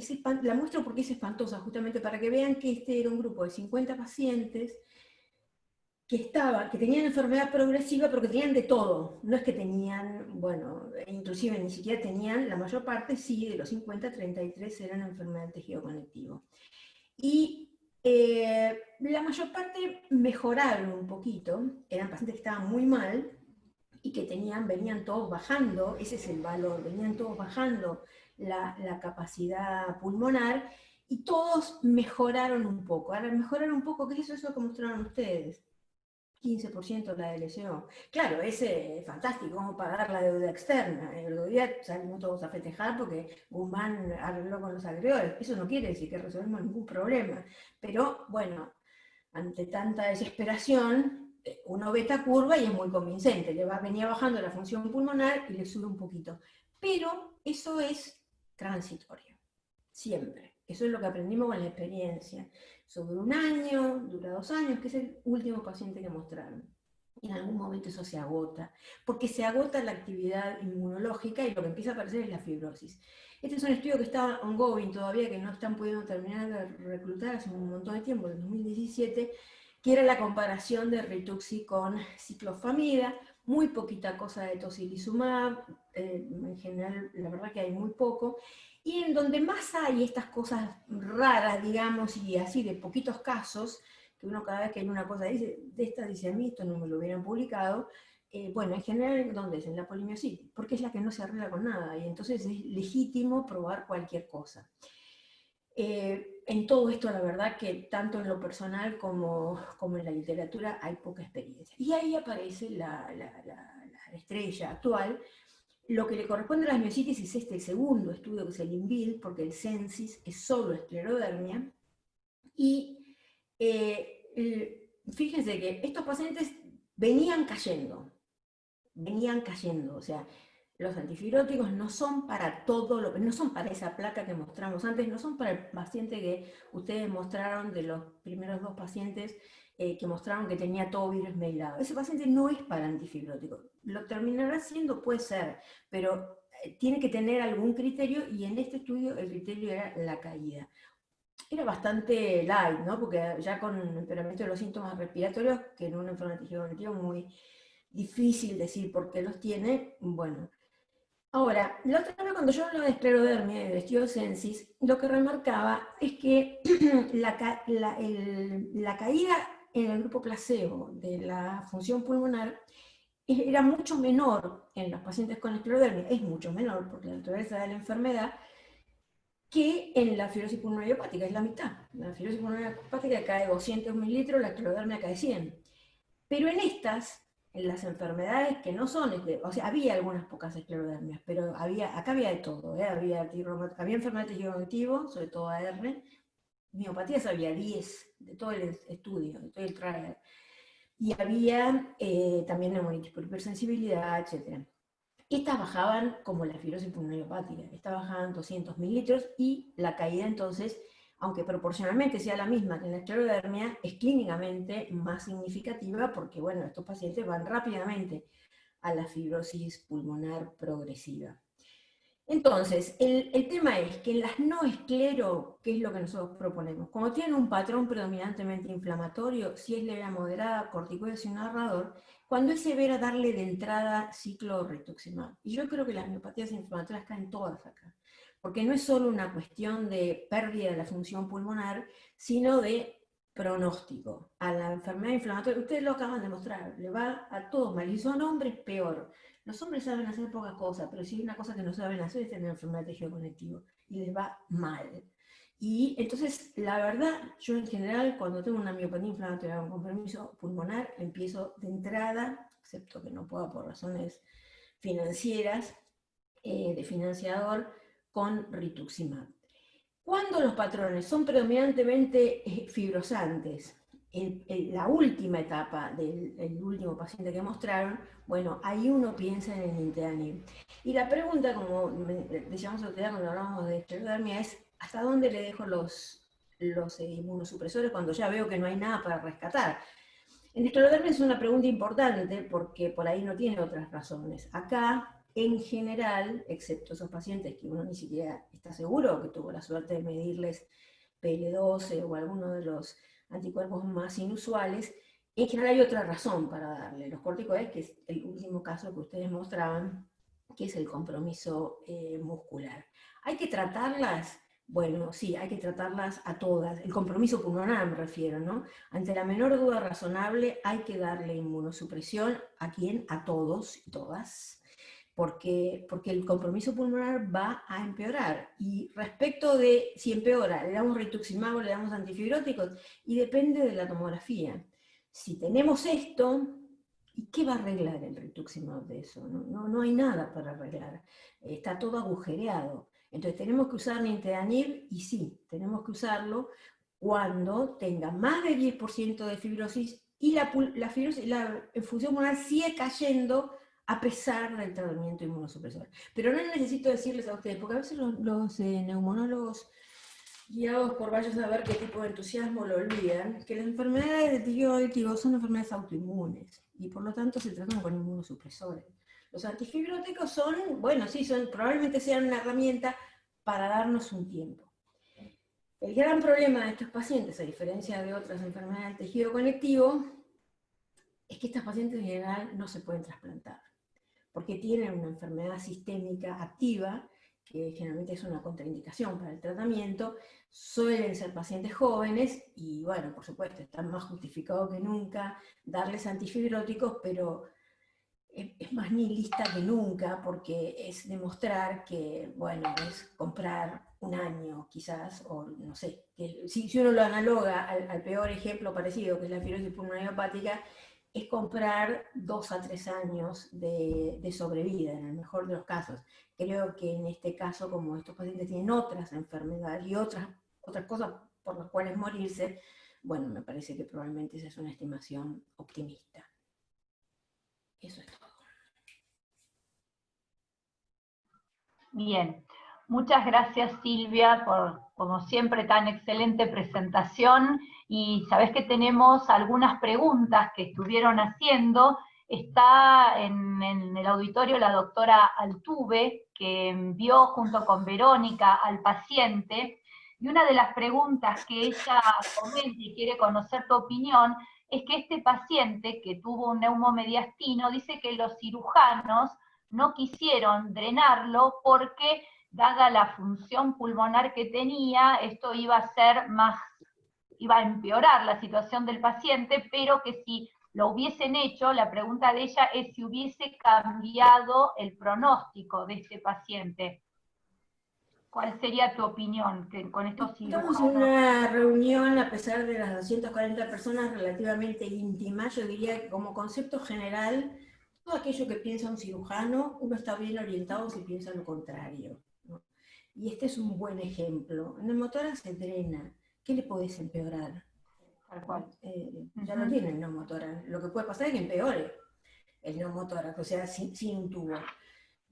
la muestro porque es espantosa, justamente para que vean que este era un grupo de 50 pacientes que tenían enfermedad progresiva, pero que tenían de todo. No es que tenían, bueno, inclusive ni siquiera tenían, la mayor parte sí, de los 50, 33 eran enfermedad del tejido conectivo. Y la mayor parte mejoraron un poquito, eran pacientes que estaban muy mal, y que venían todos bajando, ese es el valor, venían todos bajando la capacidad pulmonar, y todos mejoraron un poco. Ahora, mejoraron un poco, ¿qué es eso que mostraron ustedes? 15% la LCO. Claro, ese es fantástico, vamos a pagar la deuda externa. El otro día salimos todos a festejar porque Guzmán arregló con los agregores. Eso no quiere decir que resolvemos ningún problema. Pero, bueno, ante tanta desesperación, uno ve esta curva y es muy convincente. Venía bajando la función pulmonar y le sube un poquito. Pero eso es transitorio, siempre. Eso es lo que aprendimos con la experiencia. Sobre un año, dura 2 años, que es el último paciente que mostraron. Y en algún momento eso se agota, porque se agota la actividad inmunológica y lo que empieza a aparecer es la fibrosis. Este es un estudio que está ongoing todavía, que no están pudiendo terminar de reclutar hace un montón de tiempo, en 2017, que era la comparación de Rituxi con ciclofamida, muy poquita cosa de tocilizumab, en general la verdad que hay muy poco, y en donde más hay estas cosas raras, digamos, y así de poquitos casos, que uno cada vez que hay una cosa dice, de esta dice a mí, esto no me lo hubieran publicado, bueno, en general, ¿dónde es? En la polimiositis, porque es la que no se arregla con nada, y entonces es legítimo probar cualquier cosa. En todo esto, la verdad que tanto en lo personal como en la literatura hay poca experiencia. Y ahí aparece la estrella actual. Lo que le corresponde a las miositis es el segundo estudio, que es el INVIL, porque el Censis es solo esclerodermia. Y fíjense que estos pacientes venían cayendo, o sea, los antifibróticos no son para todo, no son para esa placa que mostramos antes, no son para el paciente que ustedes mostraron, de los primeros 2 pacientes que mostraron que tenía todo virus mailado. Ese paciente no es para antifibrótico. Lo terminará siendo, puede ser, pero tiene que tener algún criterio, y en este estudio el criterio era la caída. Era bastante light, ¿no? Porque ya con empeoramiento de los síntomas respiratorios, que en una enfermedad de tejido conectivo muy difícil decir por qué los tiene, bueno. Ahora, la otra vez cuando yo hablaba de esclerodermia y de estudio Censis, lo que remarcaba es que la caída en el grupo placebo de la función pulmonar era mucho menor en los pacientes con esclerodermia, es mucho menor porque la naturaleza de la enfermedad, que en la fibrosis pulmonar hepática, es la mitad. La fibrosis pulmonar hepática cae 200 mililitros, la esclerodermia cae 100. Pero en las enfermedades que no son, o sea, había algunas pocas esclerodermias, pero acá había de todo, había enfermedad de tejido conectivo, sobre todo AR, miopatías había 10, de todo el estudio, de todo el trial, y había también neumonitis por hipersensibilidad, etc. Estas bajaban como la fibrosis pulmonar hepática, estas bajaban 200 mililitros, y la caída entonces, aunque proporcionalmente sea la misma que en la esclerodermia, es clínicamente más significativa porque, bueno, estos pacientes van rápidamente a la fibrosis pulmonar progresiva. Entonces, el tema es que en las no esclero, ¿qué es lo que nosotros proponemos? Como tienen un patrón predominantemente inflamatorio, si es leve a moderada, corticoides y un narrador, cuando es severa, darle de entrada ciclorituximab. Y yo creo que las miopatías inflamatorias caen todas acá, porque no es solo una cuestión de pérdida de la función pulmonar, sino de pronóstico a la enfermedad inflamatoria. Ustedes lo acaban de mostrar, le va a todos mal. Y son hombres, peor. Los hombres saben hacer pocas cosas, pero si hay una cosa que no saben hacer es tener enfermedad de tejido conectivo. Y les va mal. Y entonces, la verdad, yo en general, cuando tengo una miopatía inflamatoria con compromiso pulmonar, empiezo de entrada, excepto que no pueda por razones financieras, de financiador, con rituximab. Cuando los patrones son predominantemente fibrosantes, la última etapa del último paciente que mostraron, bueno, ahí uno piensa en el nintedanib. Y la pregunta, como decíamos otro día cuando hablábamos de esclerodermia, es ¿hasta dónde le dejo los inmunosupresores cuando ya veo que no hay nada para rescatar? En esclerodermia es una pregunta importante porque por ahí no tiene otras razones. Acá, en general, excepto esos pacientes que uno ni siquiera está seguro que tuvo la suerte de medirles PL12 o alguno de los anticuerpos más inusuales, en general hay otra razón para darle los corticoides, que es el último caso que ustedes mostraban, que es el compromiso muscular. ¿Hay que tratarlas? Bueno, sí, hay que tratarlas a todas. El compromiso pulmonar me refiero, ¿no? Ante la menor duda razonable hay que darle inmunosupresión. ¿A quién? A todos y todas. Porque el compromiso pulmonar va a empeorar. Y respecto de si empeora, le damos rituximab o le damos antifibróticos, y depende de la tomografía. Si tenemos esto, ¿y qué va a arreglar el rituximab de eso? No hay nada para arreglar. Está todo agujereado. Entonces tenemos que usar nintedanib, y sí, tenemos que usarlo cuando tenga más del 10% de fibrosis y la función pulmonar sigue cayendo a pesar del tratamiento inmunosupresor. Pero no necesito decirles a ustedes, porque a veces los neumonólogos, guiados por vaya a saber qué tipo de entusiasmo, lo olvidan, que las enfermedades de tejido conectivo son enfermedades autoinmunes, y por lo tanto se tratan con inmunosupresores. Los antifibróticos son, bueno, sí, probablemente sean una herramienta para darnos un tiempo. El gran problema de estos pacientes, a diferencia de otras enfermedades del tejido conectivo, es que estos pacientes en general no se pueden trasplantar, porque tienen una enfermedad sistémica activa, que generalmente es una contraindicación para el tratamiento, suelen ser pacientes jóvenes, y bueno, por supuesto, está más justificado que nunca darles antifibróticos, pero es más nihilista que nunca, porque es demostrar que, bueno, es comprar un año quizás, o no sé, que si uno lo analoga al peor ejemplo parecido, que es la fibrosis pulmonar hepática, es comprar 2 a 3 años de sobrevida, en el mejor de los casos. Creo que en este caso, como estos pacientes tienen otras enfermedades y otras cosas por las cuales morirse, bueno, me parece que probablemente esa es una estimación optimista. Eso es todo. Bien, muchas gracias Silvia por, como siempre, tan excelente presentación, y sabés que tenemos algunas preguntas que estuvieron haciendo. Está en el auditorio la doctora Altuve, que envió junto con Verónica al paciente, y una de las preguntas que ella comenta y quiere conocer tu opinión es que este paciente que tuvo un neumomediastino dice que los cirujanos no quisieron drenarlo porque, dada la función pulmonar que tenía, esto iba a empeorar la situación del paciente, pero que si lo hubiesen hecho, la pregunta de ella es si hubiese cambiado el pronóstico de este paciente. ¿Cuál sería tu opinión con estos cirujanos? Estamos en una reunión, a pesar de las 240 personas, relativamente íntima. Yo diría que como concepto general, todo aquello que piensa un cirujano, uno está bien orientado si piensa lo contrario, ¿no? Y este es un buen ejemplo. En el neumotórax se drena. ¿Qué le podés empeorar? Tal cual. Ya lo tiene el neumotórax. Lo que puede pasar es que empeore el neumotórax, o sea, sin un tubo.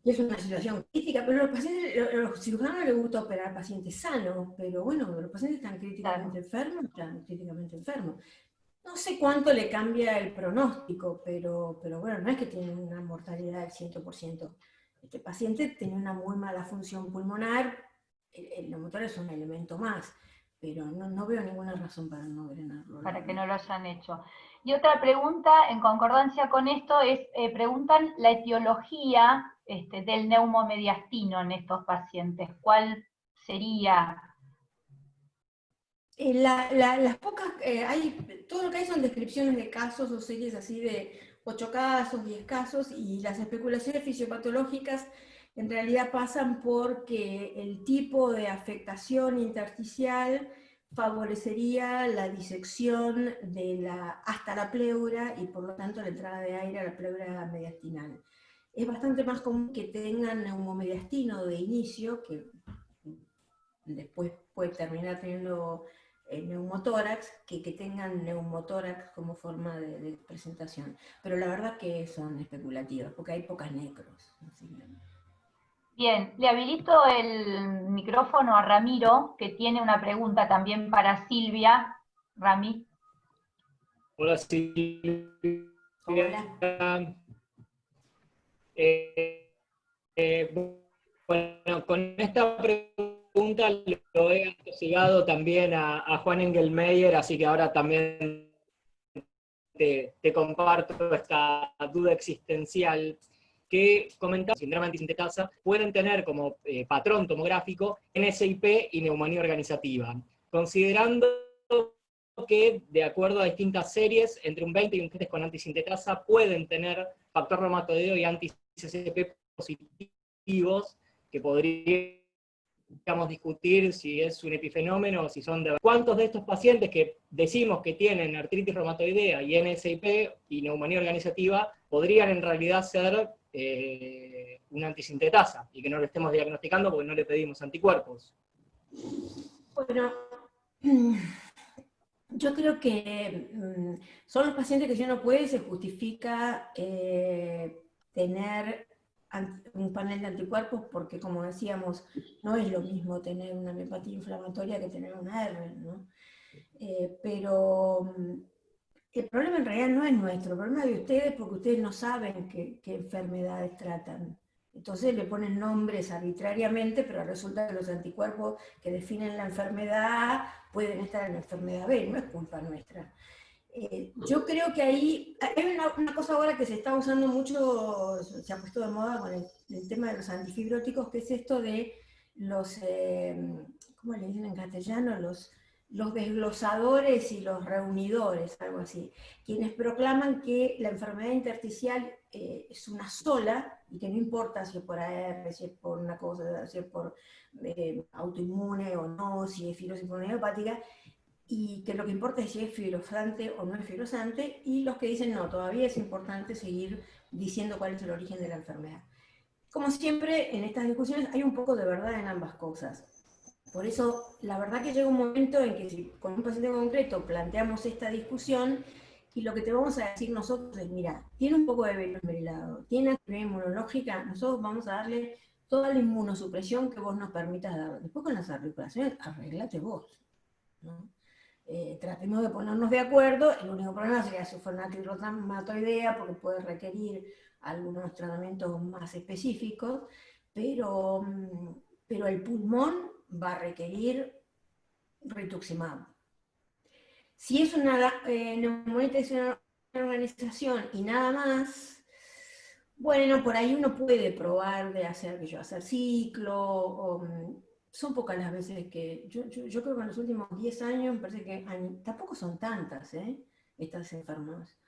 Y es una situación crítica, pero los cirujanos les gusta operar pacientes sanos, pero bueno, los pacientes están críticamente enfermos, No sé cuánto le cambia el pronóstico, pero bueno, no es que tienen una mortalidad del 100%. Este paciente tiene una muy mala función pulmonar, el neumotórax es un elemento más, pero no veo ninguna razón para no drenarlo. Para que no lo hayan hecho. Y otra pregunta, en concordancia con esto, es, preguntan la etiología del neumomediastino en estos pacientes. ¿Cuál sería? Las pocas, todo lo que hay son descripciones de casos o series así de 8 casos, 10 casos, y las especulaciones fisiopatológicas en realidad pasan porque el tipo de afectación intersticial favorecería la disección hasta la pleura y por lo tanto la entrada de aire a la pleura mediastinal. Es bastante más común que tengan neumomediastino de inicio, que después puede terminar teniendo neumotórax, que tengan neumotórax como forma de presentación. Pero la verdad que son especulativas, porque hay pocas necros. Bien, le habilito el micrófono a Ramiro, que tiene una pregunta también para Silvia. Rami. Hola Silvia. Hola. Bueno, con esta pregunta lo he atosigado también a Juan Engelmeyer, así que ahora también te comparto esta duda existencial que comentaba, síndrome antisintetasa, pueden tener como patrón tomográfico NSIP y neumonía organizativa, considerando que, de acuerdo a distintas series, entre un 20 y un 30 con antisintetasa pueden tener factor reumatoideo y anti-CCP positivos, que podríamos discutir si es un epifenómeno o si son de... ¿Cuántos de estos pacientes que decimos que tienen artritis reumatoidea y NSIP y neumonía organizativa podrían en realidad ser una antisintetasa y que no lo estemos diagnosticando porque no le pedimos anticuerpos? Bueno, yo creo que son los pacientes que si uno puede se justifica tener un panel de anticuerpos, porque como decíamos, no es lo mismo tener una miopatía inflamatoria que tener una R, ¿no? Pero el problema en realidad no es nuestro, el problema es de ustedes, porque ustedes no saben qué enfermedades tratan. Entonces le ponen nombres arbitrariamente, pero resulta que los anticuerpos que definen la enfermedad A pueden estar en la enfermedad B, no es culpa nuestra. Yo creo que ahí hay una cosa ahora que se está usando mucho, se ha puesto de moda con el tema de los antifibróticos, que es esto de los, ¿cómo le dicen en castellano? Los desglosadores y los reunidores, algo así, quienes proclaman que la enfermedad intersticial es una sola, y que no importa si es por AR, si es por una cosa, si es por autoinmune o no, si es fibrosis pulmonar y que lo que importa es si es fibrosante o no es fibrosante, y los que dicen no, todavía es importante seguir diciendo cuál es el origen de la enfermedad. Como siempre, en estas discusiones hay un poco de verdad en ambas cosas. Por eso, la verdad que llega un momento en que si con un paciente concreto planteamos esta discusión, y lo que te vamos a decir nosotros es, mira, tiene un poco de velosmerilado, tiene actividad inmunológica, nosotros vamos a darle toda la inmunosupresión que vos nos permitas dar. Después con las articulaciones, arreglate vos, ¿no? Tratemos de ponernos de acuerdo. El único problema sería si fuera una artritis reumatoidea, porque puede requerir algunos tratamientos más específicos, pero el pulmón va a requerir rituximab. Si es una neumonitis, una organización y nada más, bueno, por ahí uno puede probar de hacer ciclo, son pocas las veces que, yo creo que en los últimos 10 años, me parece que tampoco son tantas, estas enfermas,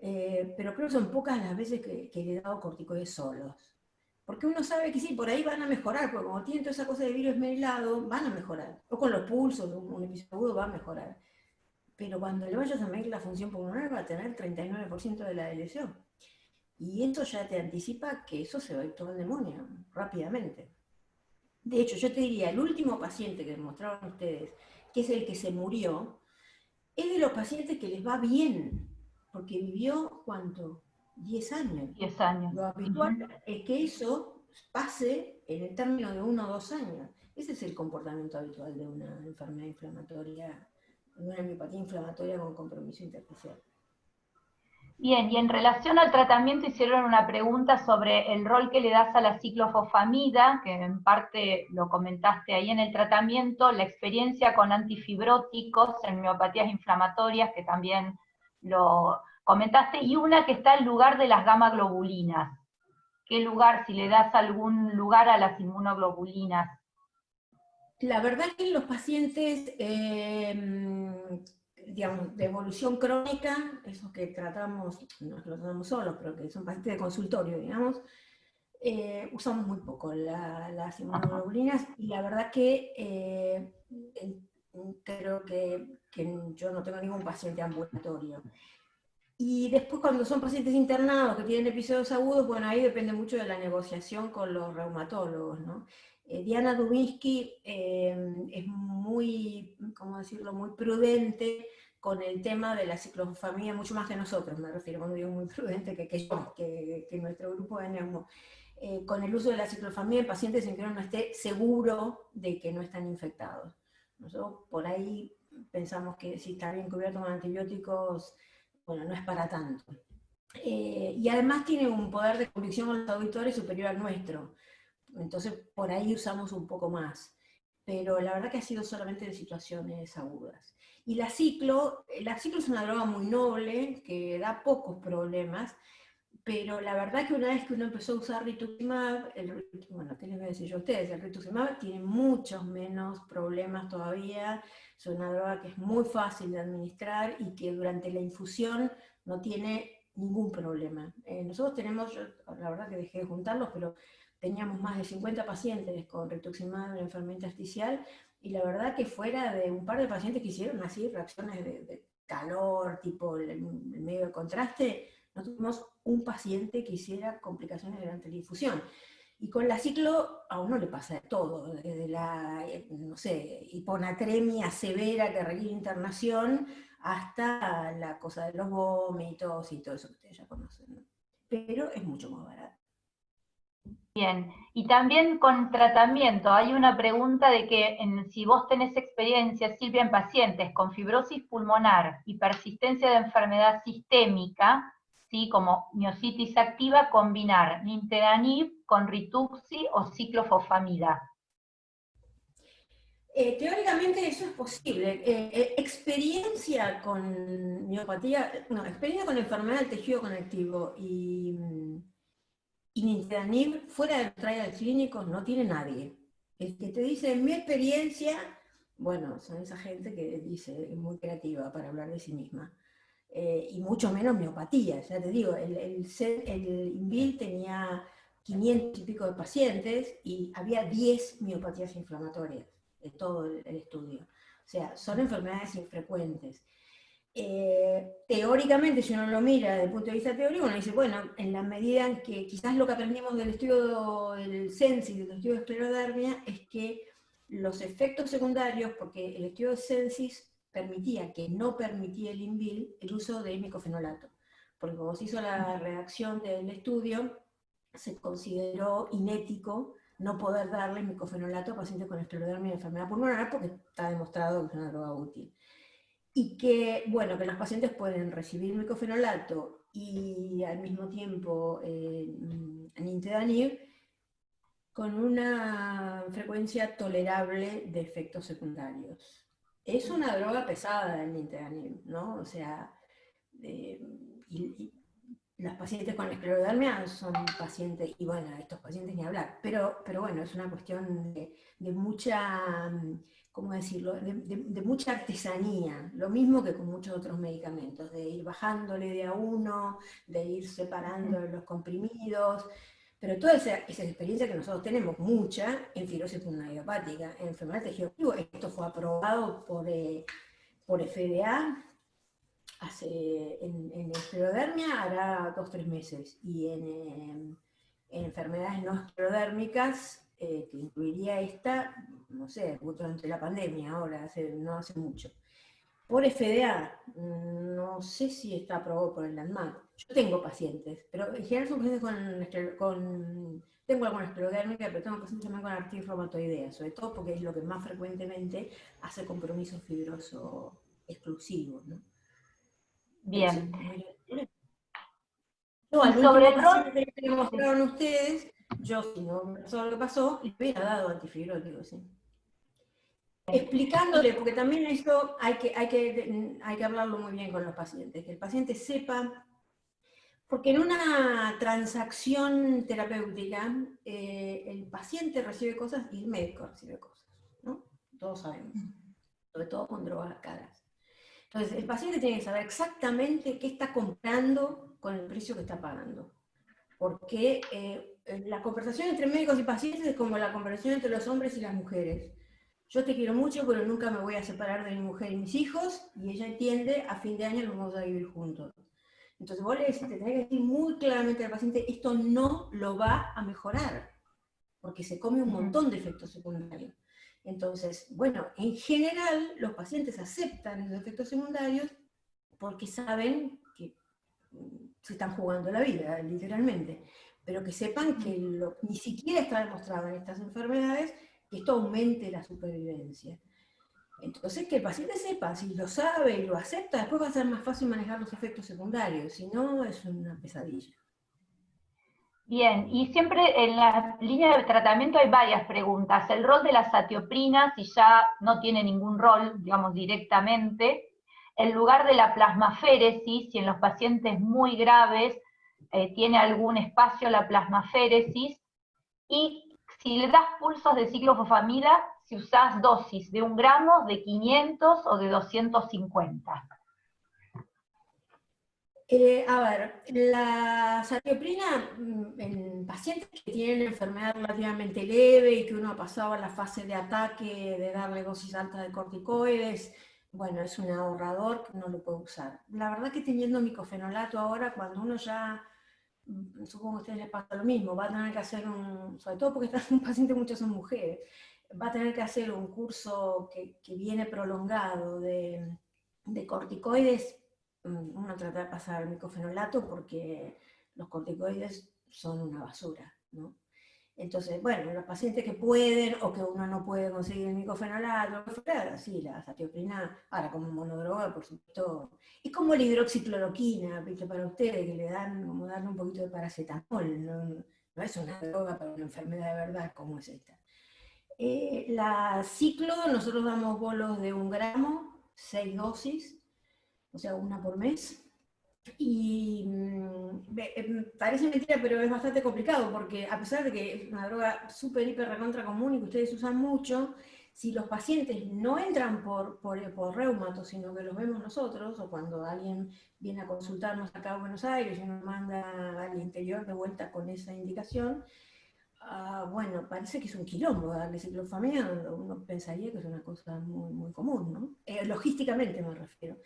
pero creo que son pocas las veces que le he dado corticoides solos. Porque uno sabe que sí, por ahí van a mejorar, porque como tienen toda esa cosa de virus esmerilado, van a mejorar. O con los pulsos, un episodio agudo va a mejorar. Pero cuando le vayas a medir la función pulmonar va a tener 39% de la LSO. Y eso ya te anticipa que eso se va a ir todo al demonio, rápidamente. De hecho, yo te diría, el último paciente que mostraron ustedes, que es el que se murió, es de los pacientes que les va bien, porque vivió, ¿cuánto? 10 años. 10 años. Lo habitual es que eso pase en el término de 1 o 2 años. Ese es el comportamiento habitual de una enfermedad inflamatoria, de una miopatía inflamatoria con compromiso intersticial. Bien, y en relación al tratamiento hicieron una pregunta sobre el rol que le das a la ciclofosfamida, que en parte lo comentaste ahí en el tratamiento, la experiencia con antifibróticos en miopatías inflamatorias, que también lo comentaste, y una que está en lugar de las gamma globulinas. ¿Qué lugar, si le das algún lugar a las inmunoglobulinas? La verdad que los pacientes, digamos, de evolución crónica, esos que tratamos, no los tratamos solos, pero que son pacientes de consultorio, digamos, usamos muy poco las inmunoglobulinas, y la verdad que creo que yo no tengo ningún paciente ambulatorio. Y después cuando son pacientes internados que tienen episodios agudos, bueno, ahí depende mucho de la negociación con los reumatólogos, ¿no? Diana Dubinsky es muy, ¿cómo decirlo?, muy prudente con el tema de la ciclofamida, mucho más que nosotros, me refiero cuando digo muy prudente, que nuestro grupo de neumo. Con el uso de la ciclofamida en pacientes en que uno no esté seguro de que no están infectados. Nosotros por ahí pensamos que si está bien cubierto con antibióticos, bueno, no es para tanto. Y además tiene un poder de convicción con los auditores superior al nuestro. Entonces, por ahí usamos un poco más. Pero la verdad que ha sido solamente en situaciones agudas. Y la ciclo es una droga muy noble, que da pocos problemas, pero la verdad que una vez que uno empezó a usar rituximab, bueno, ¿qué les voy a decir yo a ustedes? El rituximab tiene muchos menos problemas todavía, es una droga que es muy fácil de administrar y que durante la infusión no tiene ningún problema. Nosotros tenemos, yo, la verdad que dejé de juntarlos, pero teníamos más de 50 pacientes con rituximab en enfermedad intersticial, y la verdad que fuera de un par de pacientes que hicieron así reacciones de calor, tipo el medio de contraste, no tuvimos un paciente que hiciera complicaciones durante la infusión. Y con la ciclo a uno le pasa de todo, desde la, no sé, hiponatremia severa que requiere internación, hasta la cosa de los vómitos y todo eso que ustedes ya conocen, ¿no? Pero es mucho más barato. Bien, y también con tratamiento, hay una pregunta de que si vos tenés experiencia, Silvia, en pacientes con fibrosis pulmonar y persistencia de enfermedad sistémica, ¿sí?, como miositis activa, combinar nintedanib con rituxi o ciclofosfamida. Teóricamente eso es posible. Experiencia con miopatía, no, experiencia con enfermedad del tejido conectivo y nintedanib fuera de los trials clínicos no tiene nadie. El que te dice mi experiencia, bueno, son esa gente que dice, es muy creativa para hablar de sí misma. Y mucho menos miopatía, ya te digo, el INVIL tenía 500 y pico de pacientes y había 10 miopatías inflamatorias en todo el estudio. O sea, son enfermedades infrecuentes. Teóricamente, si uno lo mira desde el punto de vista teórico, uno dice, bueno, en la medida en que quizás lo que aprendimos del estudio del Sensis, del estudio de esclerodermia, es que los efectos secundarios, porque el estudio de Sensis permitía, que no permitía el INVIL, el uso de micofenolato. Porque como se hizo la redacción del estudio, se consideró inético no poder darle micofenolato a pacientes con esclerodermia y enfermedad pulmonar, porque está demostrado que es una droga útil. Y que, bueno, que los pacientes pueden recibir micofenolato y al mismo tiempo nintedanib con una frecuencia tolerable de efectos secundarios. Es una droga pesada el nintedanib, ¿no? O sea, y las pacientes con esclerodermia son pacientes, y bueno, estos pacientes ni hablar, pero bueno, es una cuestión de mucha, ¿cómo decirlo?, de mucha artesanía, lo mismo que con muchos otros medicamentos, de ir bajándole de a uno, de ir separando los comprimidos, pero toda esa experiencia que nosotros tenemos, mucha, en fibrosis pulmonar idiopática, en enfermedad del tejido conectivo. Esto fue aprobado por FDA en esclerodermia hará 2 o 3 meses, y en enfermedades no esclerodérmicas, que incluiría esta, no sé, durante la pandemia, ahora, no hace mucho. Por FDA, no sé si está aprobado por el ANMAT. Yo tengo pacientes, pero en general son pacientes tengo alguna esclerodérmica, pero tengo pacientes también con artritis reumatoidea, sobre todo porque es lo que más frecuentemente hace compromiso fibroso exclusivo, ¿no? Bien. No, al sobre último paciente que le mostraron ustedes, yo, si no me pasó lo que pasó, le hubiera dado antifibrótico, sí. Explicándole, porque también eso hay que hablarlo muy bien con los pacientes, que el paciente sepa, porque en una transacción terapéutica, el paciente recibe cosas y el médico recibe cosas, ¿no? todos sabemos, sobre todo con drogas caras. Entonces, el paciente tiene que saber exactamente qué está comprando con el precio que está pagando. Porque la conversación entre médicos y pacientes es como la conversación entre los hombres y las mujeres. Yo te quiero mucho, pero nunca me voy a separar de mi mujer y mis hijos, y ella entiende, a fin de año nos vamos a vivir juntos. Entonces vos te tenés que decir muy claramente al paciente, esto no lo va a mejorar, porque se come un montón de efectos secundarios. Entonces, bueno, en general los pacientes aceptan esos efectos secundarios porque saben que se están jugando la vida, literalmente. Pero que sepan que ni siquiera está demostrado en estas enfermedades que esto aumente la supervivencia. Entonces, que el paciente sepa, si lo sabe y lo acepta, después va a ser más fácil manejar los efectos secundarios, si no, es una pesadilla. Bien, y siempre en la línea de tratamiento hay varias preguntas. El rol de la satioprina, si ya no tiene ningún rol, digamos, directamente. El lugar de la plasmaféresis, si en los pacientes muy graves tiene algún espacio la plasmaféresis. Y si le das pulsos de ciclofosfamida, si usás dosis de 1 gramo, de 500 o de 250. A ver, la satioprina en pacientes que tienen enfermedad relativamente leve y que uno ha pasado a la fase de ataque, de darle dosis altas de corticoides, bueno, es un ahorrador que no lo puede usar. La verdad que teniendo micofenolato ahora, cuando uno ya, supongo que a ustedes les pasa lo mismo, va a tener que hacer sobre todo porque un paciente muchas son mujeres, va a tener que hacer un curso que viene prolongado de corticoides. Uno trata de pasar al micofenolato porque los corticoides son una basura, ¿no? Entonces, bueno, los pacientes que pueden o que uno no puede conseguir el micofenolato, sí, la satioprina, ahora como monodroga, por supuesto, es como la hidroxicloroquina, ¿viste? Para ustedes, que le dan, como darle un poquito de paracetamol, no es una droga para una enfermedad de verdad como es esta. La ciclo, nosotros damos bolos de 1 gramo, 6 dosis, o sea, 1 por mes. Y parece mentira, pero es bastante complicado, porque a pesar de que es una droga súper, hiper, recontra común y que ustedes usan mucho, si los pacientes no entran por reumato, sino que los vemos nosotros, o cuando alguien viene a consultarnos acá a Buenos Aires y nos manda al interior de vuelta con esa indicación, bueno, parece que es un quilombo darle ciclofamida, uno pensaría que es una cosa muy, muy común, ¿no? Logísticamente me refiero.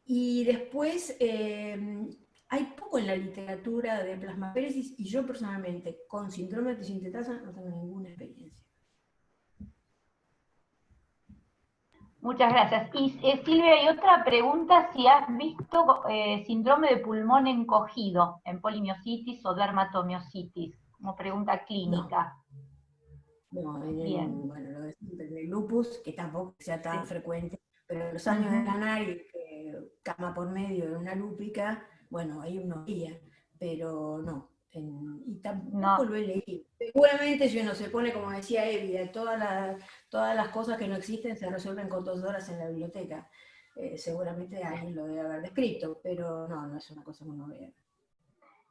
Y después hay poco en la literatura de plasmaféresis y yo personalmente con síndrome de sintetasa no tengo ninguna experiencia. Muchas gracias. Y Silvia, hay otra pregunta, si has visto síndrome de pulmón encogido en polimiositis o dermatomiositis, como pregunta clínica. No, Bien. bueno, lo de siempre, en el lupus, que tampoco sea tan frecuente, pero en los años de ganar y cama por medio de una lúpica, bueno, ahí uno guía, pero no, y tampoco lo he leído. Seguramente si uno se pone, como decía Evia, todas las cosas que no existen se resuelven con 2 horas en la biblioteca. Seguramente alguien lo debe haber descrito, pero no es una cosa que uno vea.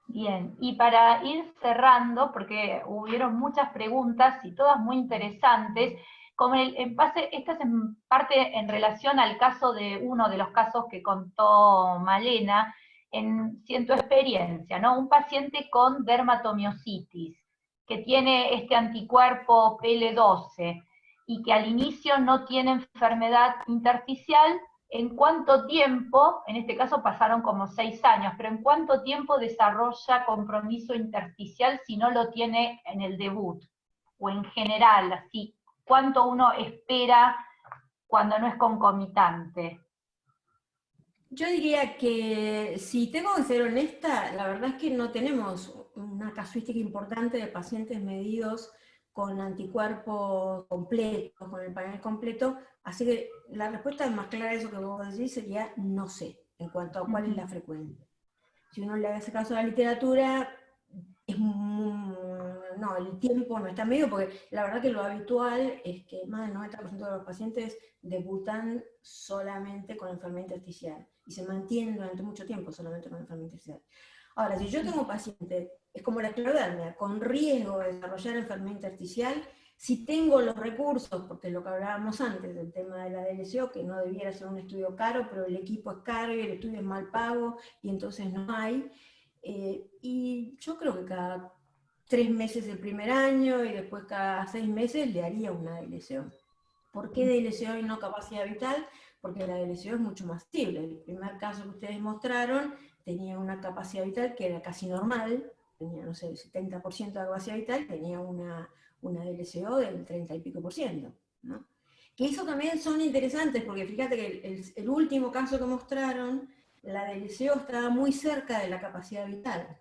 Bien, y para ir cerrando, porque hubieron muchas preguntas y todas muy interesantes, como esta es en parte en relación al caso de uno de los casos que contó Malena, en tu experiencia, ¿no? Un paciente con dermatomiositis, que tiene este anticuerpo PL12 y que al inicio no tiene enfermedad intersticial. ¿En cuánto tiempo, en este caso pasaron como 6 años, pero en cuánto tiempo desarrolla compromiso intersticial si no lo tiene en el debut? O en general, así, ¿cuánto uno espera cuando no es concomitante? Yo diría que, si tengo que ser honesta, la verdad es que no tenemos una casuística importante de pacientes medidos con anticuerpos completos, con el panel completo, así que la respuesta más clara a eso que vos decís sería no sé, en cuanto a cuál es la frecuencia. Si uno le hace caso a la literatura, no, el tiempo no está medido, porque la verdad que lo habitual es que más del 90% de los pacientes debutan solamente con enfermedad intersticial y se mantienen durante mucho tiempo solamente con enfermedad intersticial. Ahora, si yo tengo pacientes, es como la esclerodermia, con riesgo de desarrollar enfermedad intersticial, Si tengo los recursos, porque es lo que hablábamos antes del tema de la DLCO, que no debiera ser un estudio caro, pero el equipo es caro y el estudio es mal pago, y entonces no hay. Y yo creo que cada 3 meses el primer año y después cada 6 meses le haría una DLCO. ¿Por qué DLCO y no capacidad vital? Porque la DLCO es mucho más simple. El primer caso que ustedes mostraron tenía una capacidad vital que era casi normal, tenía, no sé, el 70% de capacidad vital, tenía una DLCO del 30 y pico por ciento, ¿no? Que eso también son interesantes, porque fíjate que el último caso que mostraron, la DLCO estaba muy cerca de la capacidad vital.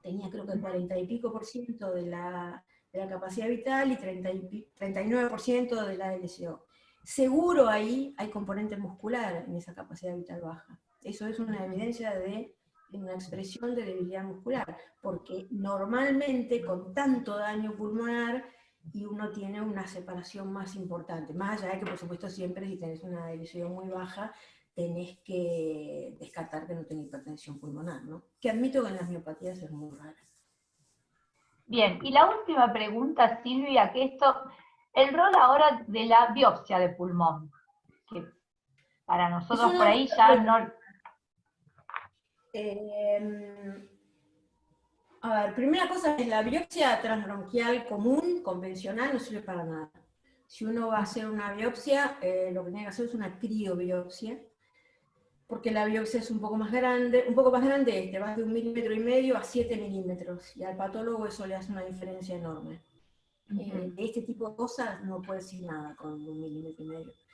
Tenía creo que el 40 y pico por ciento de la capacidad vital y 39% de la DLCO. Seguro ahí hay componente muscular en esa capacidad vital baja. Eso es una evidencia de una expresión de debilidad muscular, porque normalmente con tanto daño pulmonar y uno tiene una separación más importante, más allá de que por supuesto siempre si tenés una DLCO muy baja tenés que descartar que no tenés hipertensión pulmonar, ¿no? Que admito que en las miopatías es muy rara. Bien, y la última pregunta, Silvia, que el rol ahora de la biopsia de pulmón, que para nosotros por ahí ya no... A ver, primera cosa es la biopsia transbronquial común, convencional, no sirve para nada. Si uno va a hacer una biopsia, lo que tiene que hacer es una criobiopsia, porque la biopsia es un poco más grande, vas de 1,5 milímetros a 7 milímetros, y al patólogo eso le hace una diferencia enorme. De este tipo de cosas no puede decir nada con 1,5 milímetros.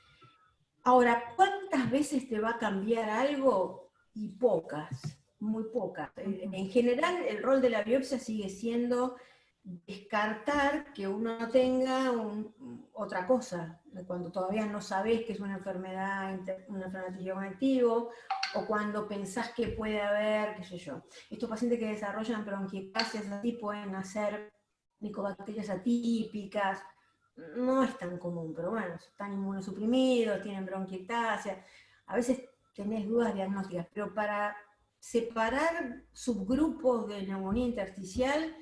Ahora, ¿cuántas veces te va a cambiar algo? Y pocas, muy pocas. En general, el rol de la biopsia sigue siendo descartar que uno tenga otra cosa, cuando todavía no sabés que es una enfermedad conectivo, o cuando pensás que puede haber, qué sé yo. Estos pacientes que desarrollan bronquiectasias así pueden hacer micobacterias atípicas, no es tan común, pero bueno, están inmunosuprimidos, tienen bronquiectasia, a veces tenés dudas diagnósticas, pero para separar subgrupos de neumonía intersticial,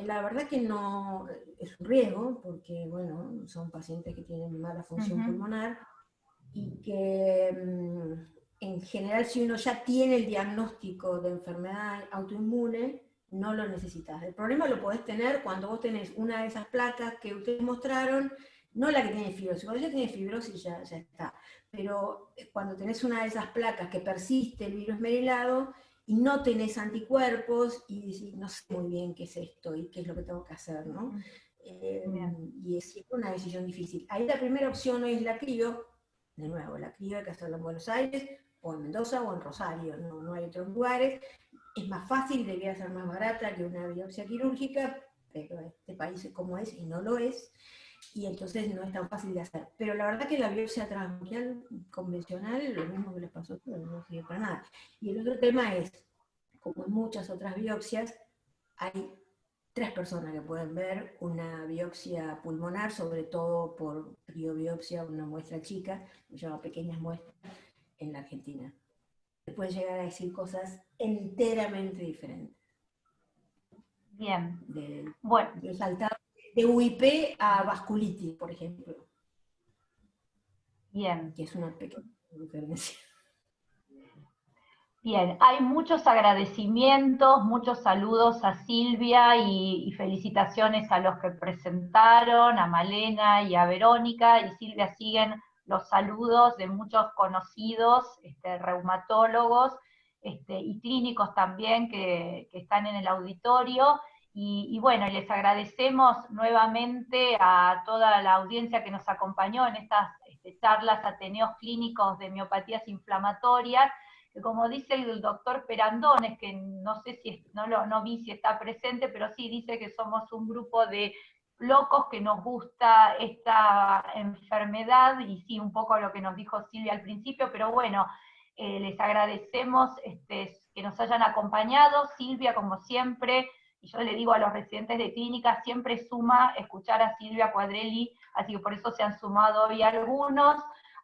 la verdad que no es un riesgo, porque bueno, son pacientes que tienen mala función pulmonar, y que en general si uno ya tiene el diagnóstico de enfermedad autoinmune, no lo necesitas. El problema lo podés tener cuando vos tenés una de esas placas que ustedes mostraron, no la que tiene fibrosis, cuando ya tiene fibrosis ya está, pero cuando tenés una de esas placas que persiste el virus merilado y no tenés anticuerpos y decís, no sé muy bien qué es esto y qué es lo que tengo que hacer, ¿no? Y es siempre una decisión difícil. Ahí la primera opción hoy es la crio, de nuevo, la crio hay que hacerla en Buenos Aires, o en Mendoza, o en Rosario, no hay otros lugares. Es más fácil, debería ser más barata que una biopsia quirúrgica, pero este país es como es y no lo es, y entonces no es tan fácil de hacer. Pero la verdad que la biopsia transbronquial convencional, lo mismo que les pasó a todos, no sirve para nada. Y el otro tema es, como en muchas otras biopsias, hay 3 personas que pueden ver una biopsia pulmonar, sobre todo por criobiopsia, una muestra chica, se llama pequeñas muestras, en la Argentina. Se pueden llegar a decir cosas enteramente diferentes. Bien. Bueno. De saltar de UIP a vasculitis, por ejemplo. Bien. Que es una pequeña diferencia. Bien, hay muchos agradecimientos, muchos saludos a Silvia y felicitaciones a los que presentaron, a Malena y a Verónica, y Silvia siguen los saludos de muchos conocidos, reumatólogos y clínicos también que están en el auditorio, y bueno, les agradecemos nuevamente a toda la audiencia que nos acompañó en estas charlas Ateneos Clínicos de Miopatías Inflamatorias, que como dice el doctor Perandones, que no sé si, no vi si está presente, pero sí dice que somos un grupo de locos que nos gusta esta enfermedad, y sí, un poco lo que nos dijo Silvia al principio, pero bueno, les agradecemos que nos hayan acompañado. Silvia, como siempre, y yo le digo a los residentes de clínica, siempre suma escuchar a Silvia Quadrelli, así que por eso se han sumado hoy algunos.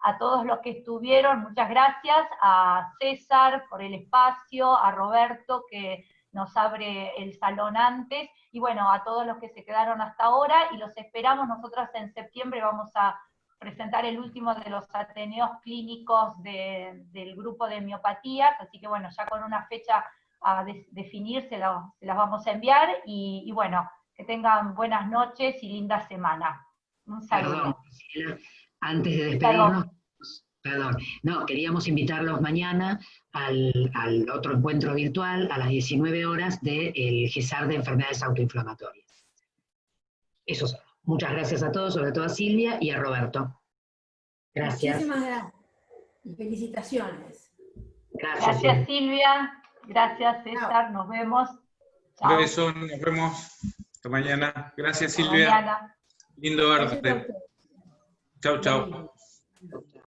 A todos los que estuvieron, muchas gracias, a César por el espacio, a Roberto que nos abre el salón antes, y bueno, a todos los que se quedaron hasta ahora, y los esperamos. Nosotras en septiembre vamos a presentar el último de los ateneos clínicos del grupo de miopatías, así que bueno, ya con una fecha a definir se las vamos a enviar, y bueno, que tengan buenas noches y linda semana. Un saludo. Perdón, antes de despedirnos, no, queríamos invitarlos mañana al otro encuentro virtual a las 19 horas del GESAR de enfermedades autoinflamatorias. Eso es. Muchas gracias a todos, sobre todo a Silvia y a Roberto. Gracias. Muchísimas gracias. Y felicitaciones. Gracias Silvia. Gracias César. Nos vemos. Chao. Un beso, nos vemos. Hasta mañana. Gracias Hasta Silvia. mañana. Lindo verte. Chau, chau.